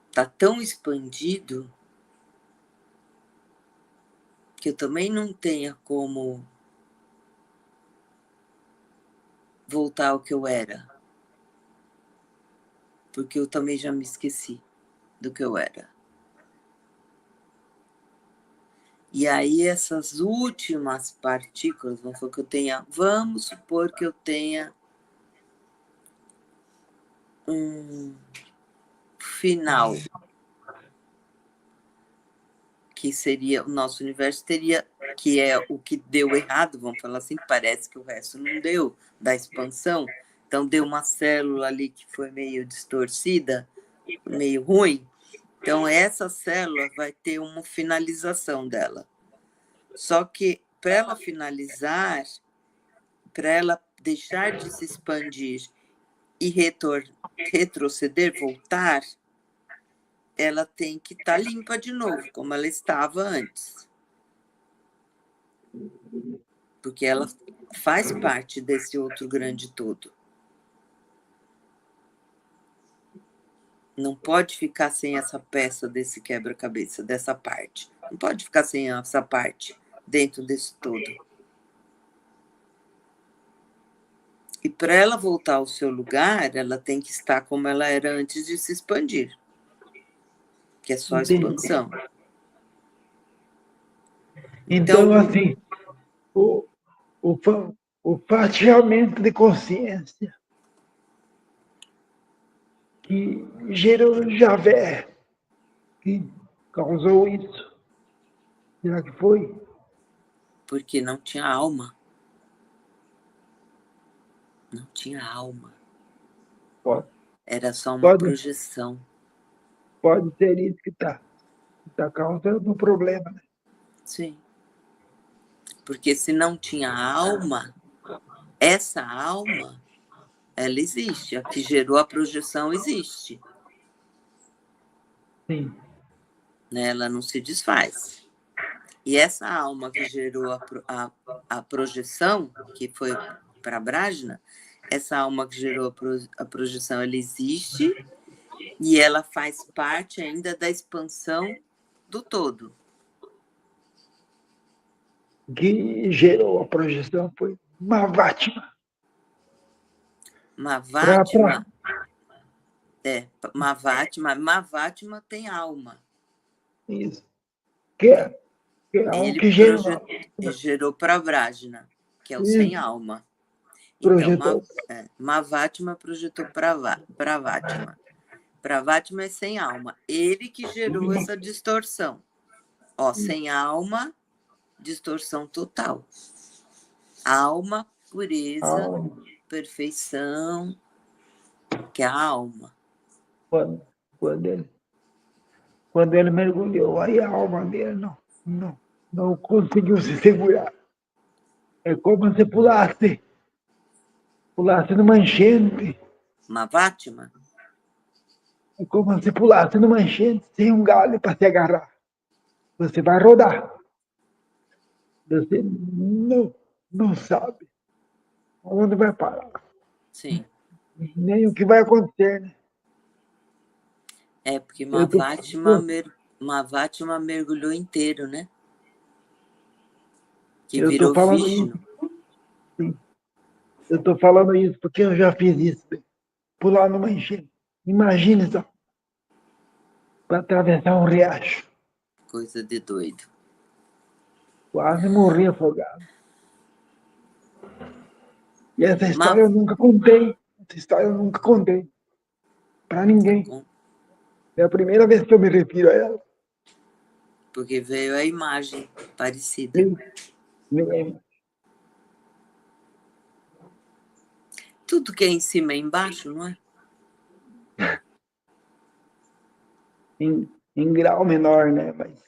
estar tão expandido que eu também não tenha como voltar ao que eu era. Porque eu também já me esqueci do que eu era. E aí, essas últimas partículas, vamos supor que eu tenha um final, que seria, o nosso universo teria, que é o que deu errado, vamos falar assim, parece que o resto não deu, da expansão. Então, deu uma célula ali que foi meio distorcida, meio ruim. Então, essa célula vai ter uma finalização dela. Só que, para ela finalizar, para ela deixar de se expandir e retroceder, voltar, ela tem que estar limpa de novo, como ela estava antes. Porque ela faz parte desse outro grande todo. Não pode ficar sem essa peça desse quebra-cabeça, dessa parte. Não pode ficar sem essa parte dentro desse todo. E para ela voltar ao seu lugar, ela tem que estar como ela era antes de se expandir. Que é só expansão. Então assim, o fatiamento de consciência que gerou Javé, que causou isso? Será que foi? Porque não tinha alma. Não tinha alma. Pode, Era só uma pode, projeção. pode ser isso que tá causando um problema, né? Sim. Porque se não tinha alma, essa alma, ela existe. A que gerou a projeção existe. Sim. Né? Ela não se desfaz. E essa alma que gerou a projeção, que foi para a Brajna, essa alma que gerou a projeção, ela existe e ela faz parte ainda da expansão do todo. O que gerou a projeção foi Mahatma. Mahatma, Mahatma tem alma. Isso. Que é algo que gerou. Ele gerou para a Brajna, que é o sem Isso. alma. Então, Projetou. Mahatma projetou para Vatma. Pravatma é sem alma. Ele que gerou essa distorção. Ó, sem alma, distorção total. Alma, pureza, perfeição, que é a alma. Quando ele mergulhou, aí a alma dele não conseguiu se segurar. É como se pulasse numa enchente. Mahatma? É como se pulasse numa enchente sem um galho para se agarrar. Você vai rodar. Você não sabe onde vai parar. Sim. Nem o que vai acontecer, né? É, porque Eu tô, Mahatma mergulhou inteiro, né? Que eu tô virou falando isso. Vishnu. Sim. Eu tô falando isso porque eu já fiz isso. Pular numa enchente. Imagine só. Para atravessar um riacho. Coisa de doido. Quase morri afogado. E essa Ma, história eu nunca contei. Essa história eu nunca contei. Para ninguém. É a primeira vez que eu me refiro a ela. porque veio a imagem parecida. Ninguém. Tudo que é em cima é embaixo, não é? Em grau menor, né? Mas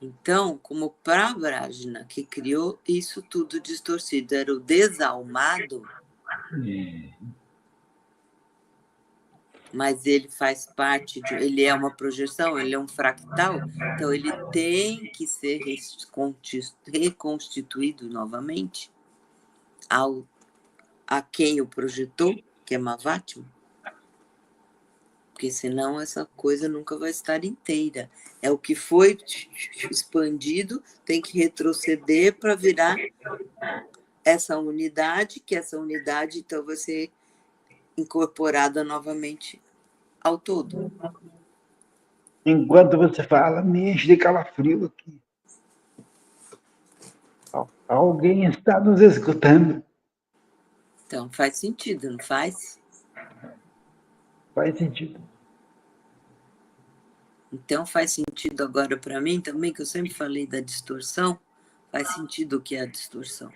Então, como Pravrajna, que criou isso tudo distorcido, era o desalmado, mas ele faz parte ele é uma projeção, ele é um fractal, então ele tem que ser reconstituído novamente a quem o projetou, que é Mahatma, porque senão essa coisa nunca vai estar inteira. É o que foi expandido, tem que retroceder para virar essa unidade, que essa unidade então vai ser incorporada novamente ao todo. enquanto você fala, me enche de calafrio aqui. Alguém está nos escutando. Então faz sentido, não faz? Faz sentido. Então faz sentido agora para mim também, que eu sempre falei da distorção, faz sentido o que é a distorção.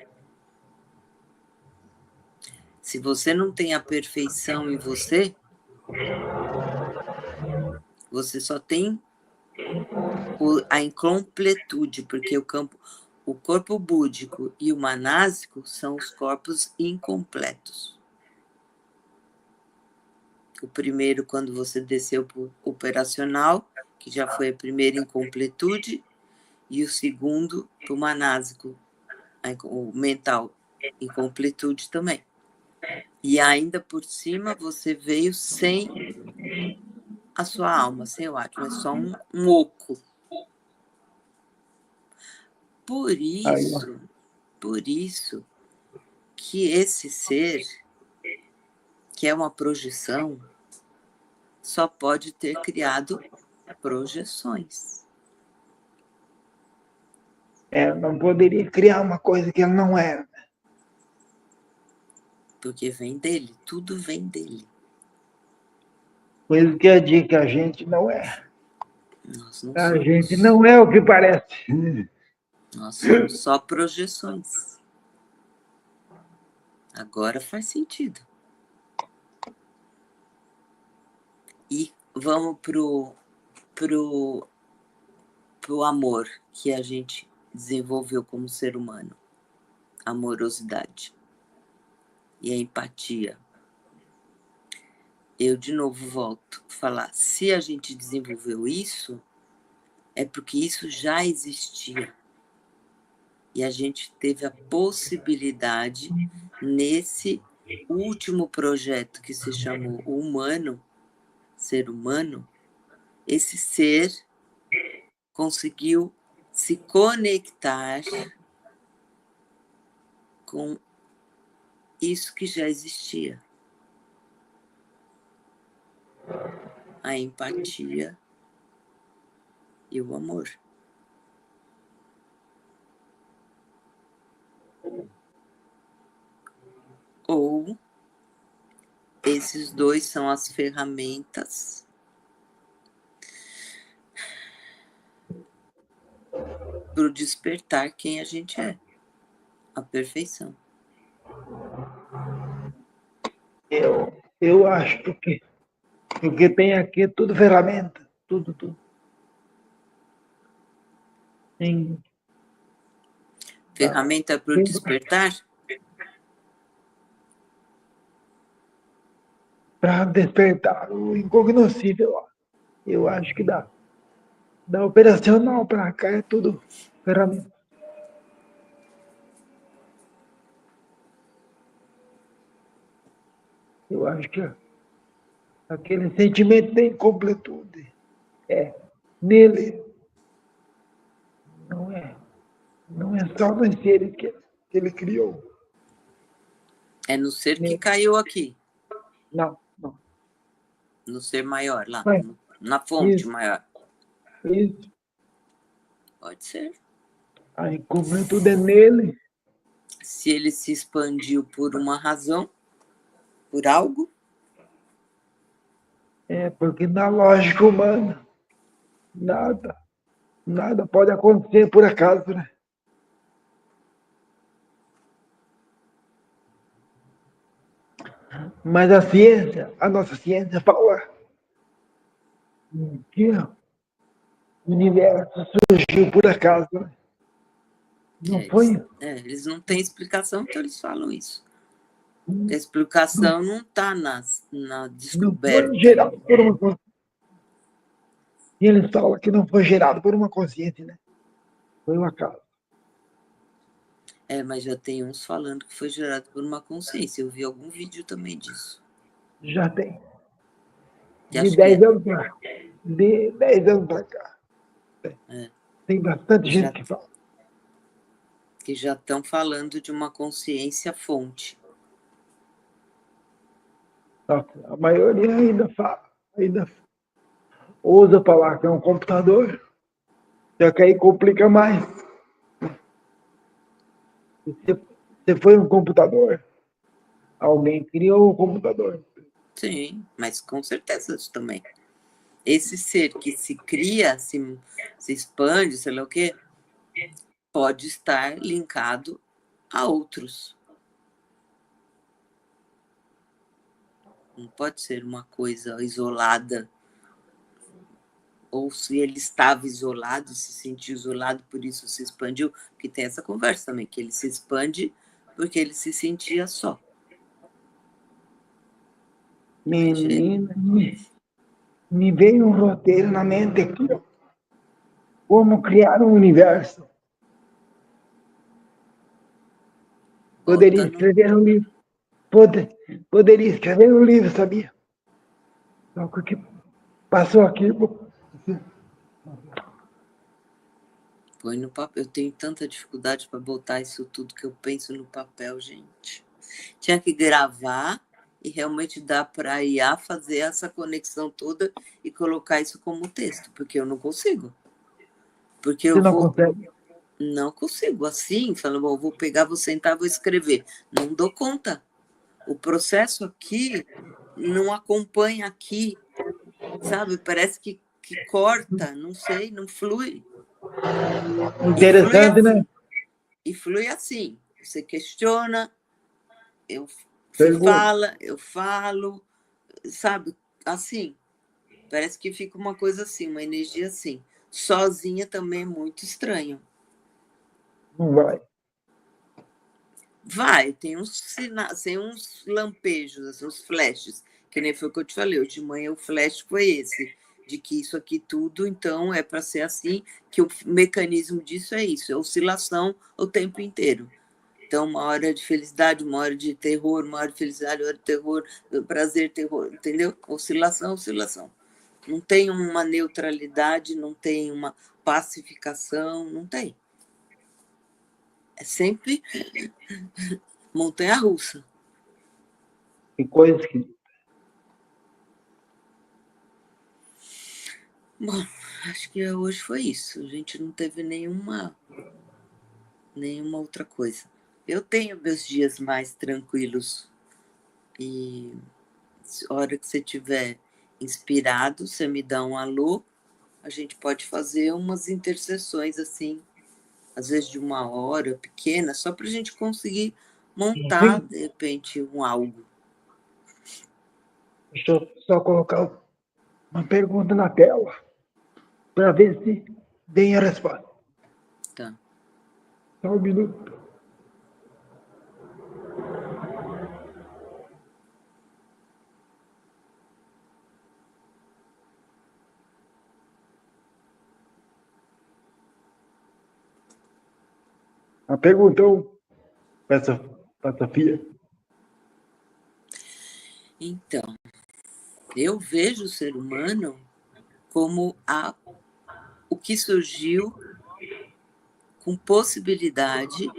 Se você não tem a perfeição em você, você só tem a incompletude, porque o corpo búdico e o manásico são os corpos incompletos. O primeiro, quando você desceu para o operacional, que já foi a primeira incompletude, e o segundo para o manásico, o mental, incompletude também. E ainda por cima, você veio sem a sua alma, sem o átomo, é só um oco. Por isso que esse ser, que é uma projeção, só pode ter criado projeções. Não poderia criar uma coisa que ele não era. Porque vem dele, tudo vem dele. Coisa que eu digo que a gente não é. Nós não A somos. gente não é o que parece. Nós somos só projeções. Agora faz sentido. E vamos pro amor que a gente desenvolveu como ser humano. A amorosidade e a empatia. Eu, de novo, volto a falar. Se a gente desenvolveu isso, é porque isso já existia. E a gente teve a possibilidade, nesse último projeto que se chamou humano, ser humano, esse ser conseguiu se conectar com isso que já existia. A empatia e o amor. Ou esses dois são as ferramentas para o despertar quem a gente é. A perfeição. Eu acho porque tem aqui tudo ferramenta, tudo. Tem, Ferramenta para o tem despertar? para despertar o incognoscível. Eu acho que dá. Da operacional para cá é tudo ferramenta. Eu acho que aquele sentimento de incompletude é nele. Não é só nos seres que ele criou. É no ser que caiu aqui. Não. No ser maior, lá. Mas, Na fonte isso. maior. Isso. Pode ser. A incompletude é nele. Se ele se expandiu por uma razão, por algo. É, porque na lógica humana, nada pode acontecer por acaso, né? Mas a nossa ciência fala que o universo surgiu por acaso, né? Não foi? Eles não têm explicação, então eles falam isso. A explicação não está na descoberta. Não foi gerado por uma consciência. E eles falam que não foi gerado por uma consciência, né? Foi um acaso. Mas já tem uns falando que foi gerado por uma consciência. Eu vi algum vídeo também disso. Já tem. De 10 anos para cá. De 10 anos para cá. Tem bastante gente que fala. Que já estão falando de uma consciência fonte. A maioria ainda ousa falar que é um computador, só que aí complica mais. Se foi um computador, alguém criou o computador. Sim, mas com certeza isso também. Esse ser que se cria, se expande, sei lá o quê, pode estar linkado a outros. Não pode ser uma coisa isolada. Ou se ele estava isolado, se sentiu isolado, por isso se expandiu. Porque tem essa conversa também, que ele se expande porque ele se sentia só. Menina, me veio um roteiro na mente aqui, ó. Como criar um universo. Poderia escrever um livro. Poderia escrever um livro, sabia? Só que o que passou aqui. Põe no papel. Eu tenho tanta dificuldade para botar isso tudo que eu penso no papel, gente. Tinha que gravar e realmente dar para a IA fazer essa conexão toda e colocar isso como texto, porque eu não consigo. Porque eu consegue? Não consigo. Assim, falando, bom, vou pegar, vou sentar, vou escrever. Não dou conta. O processo aqui não acompanha aqui sabe? Parece que corta, não sei, não flui. Interessante, né? E flui assim. Você questiona, você Pergunta. fala, eu falo, sabe? Assim. Parece que fica uma coisa assim, uma energia assim. Sozinha também é muito estranho. Não vai. Vai, tem uns lampejos, assim, uns flashes, que nem foi o que eu te falei. Hoje de manhã o flash foi esse, de que isso aqui tudo, então, é para ser assim, que o mecanismo disso é isso, é oscilação o tempo inteiro. Então, uma hora de felicidade, uma hora de terror, uma hora de felicidade, uma hora de terror, prazer, terror, entendeu? Oscilação, oscilação. Não tem uma neutralidade, não tem uma pacificação, não tem. É sempre montanha-russa. Tem coisas que. Bom, acho que hoje foi isso. A gente não teve nenhuma outra coisa. Eu tenho meus dias mais tranquilos e a hora que você tiver inspirado, você me dá um alô, a gente pode fazer umas intercessões assim, às vezes de 1 hora, pequena, só para a gente conseguir montar, Sim. de repente, um algo. Deixa eu só colocar uma pergunta na tela para ver se tem a resposta. Tá. Só um minuto. A pergunta para a Sofia. Então, eu vejo o ser humano como o que surgiu com possibilidade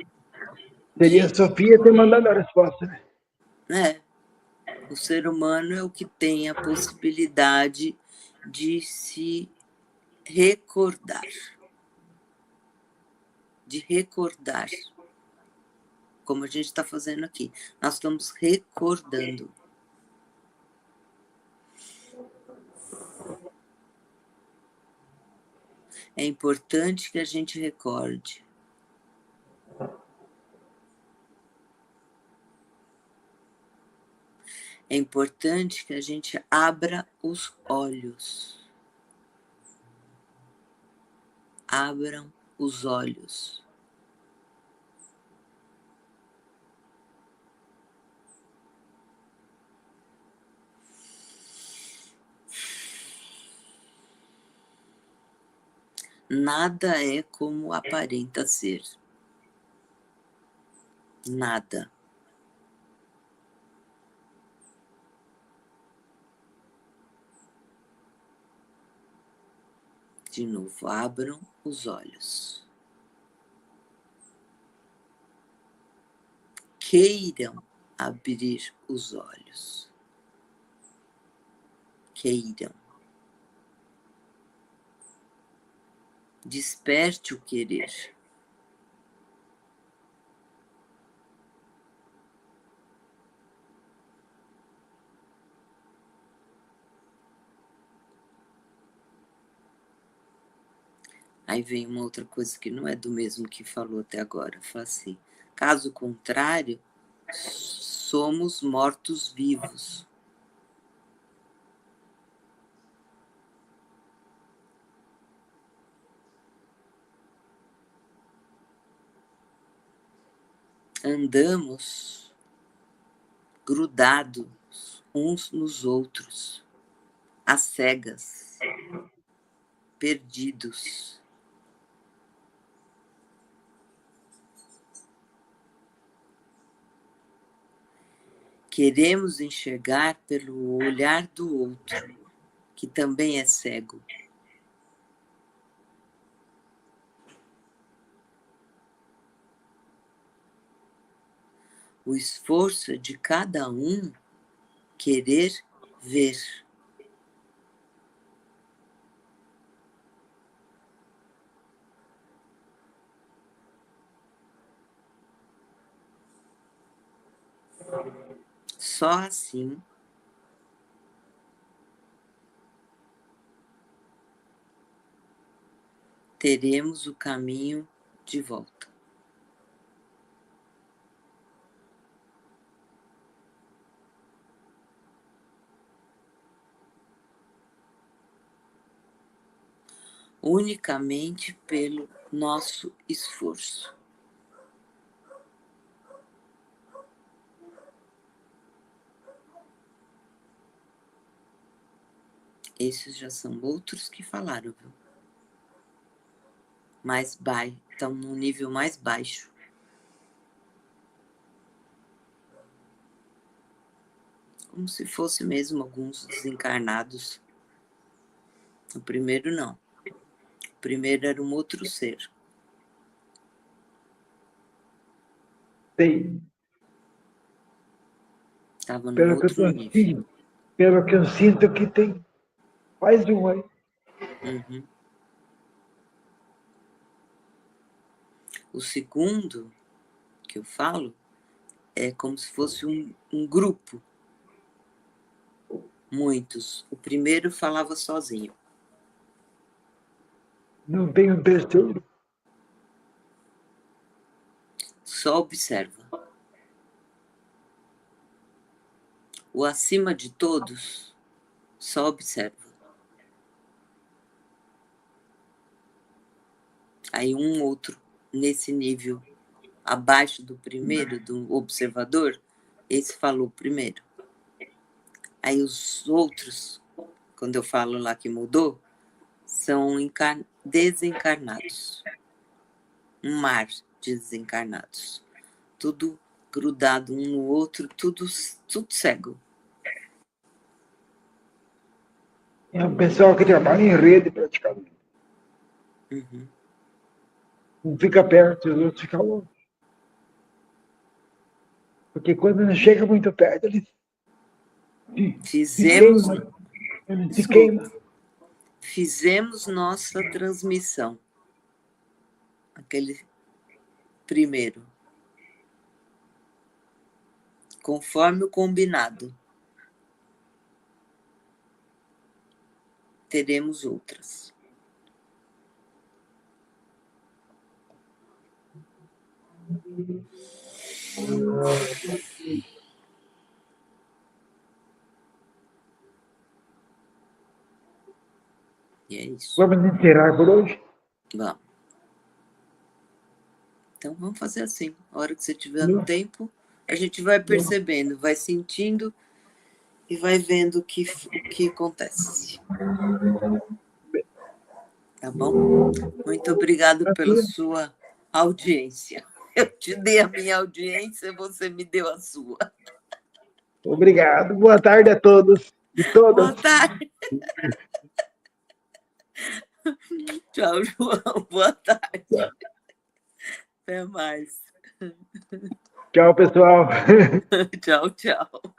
Seria de. a Sofia ter mandado a resposta, né? Né, o ser humano é o que tem a possibilidade de se recordar. De recordar. Como a gente está fazendo aqui. Nós estamos recordando. É importante que a gente recorde. É importante que a gente abra os olhos. Abram os olhos. Nada é como aparenta ser. Nada. De novo, abram os olhos. Queiram abrir os olhos. Queiram. Desperte o querer. Aí vem uma outra coisa que não é do mesmo que falou até agora. Fala assim, caso contrário, somos mortos-vivos. Andamos grudados uns nos outros, às cegas, perdidos. Queremos enxergar pelo olhar do outro, que também é cego. O esforço é de cada um querer ver. Só assim teremos o caminho de volta. Unicamente pelo nosso esforço. Esses já são outros que falaram, viu? Mais baixo, estão num nível mais baixo. Como se fosse mesmo alguns desencarnados. O primeiro não. O primeiro era um outro ser. Tem. Estava num Pelo que outro eu nível. sinto, pelo que eu sinto que tem mais um aí. Uhum. O segundo que eu falo é como se fosse um grupo. Muitos. O primeiro falava sozinho. Não tem um terceiro. Só observa. O acima de todos só observa. Aí um outro nesse nível abaixo do primeiro, do observador, esse falou primeiro. Aí os outros, quando eu falo lá que mudou, são desencarnados. Um mar de desencarnados. Tudo grudado um no outro, tudo cego. É um pessoal que trabalha em rede praticamente. Uhum. Um fica perto e os outros ficam longe. Porque quando não chega muito perto, ele se Fizemos, queima. Ele se desculpa, queima. fizemos nossa transmissão. Aquele primeiro. Conforme o combinado. Teremos outras. E é isso. Vamos encerrar por hoje? Vamos. Então vamos fazer assim. A hora que você tiver no tempo, a gente vai percebendo, vai sentindo e vai vendo o que acontece. Tá bom? Muito obrigado pela sua audiência. Eu te dei a minha audiência, você me deu a sua. Obrigado. Boa tarde a todos e todas. Boa tarde. Tchau, João. Boa tarde. Até mais. Tchau, pessoal. Tchau, tchau.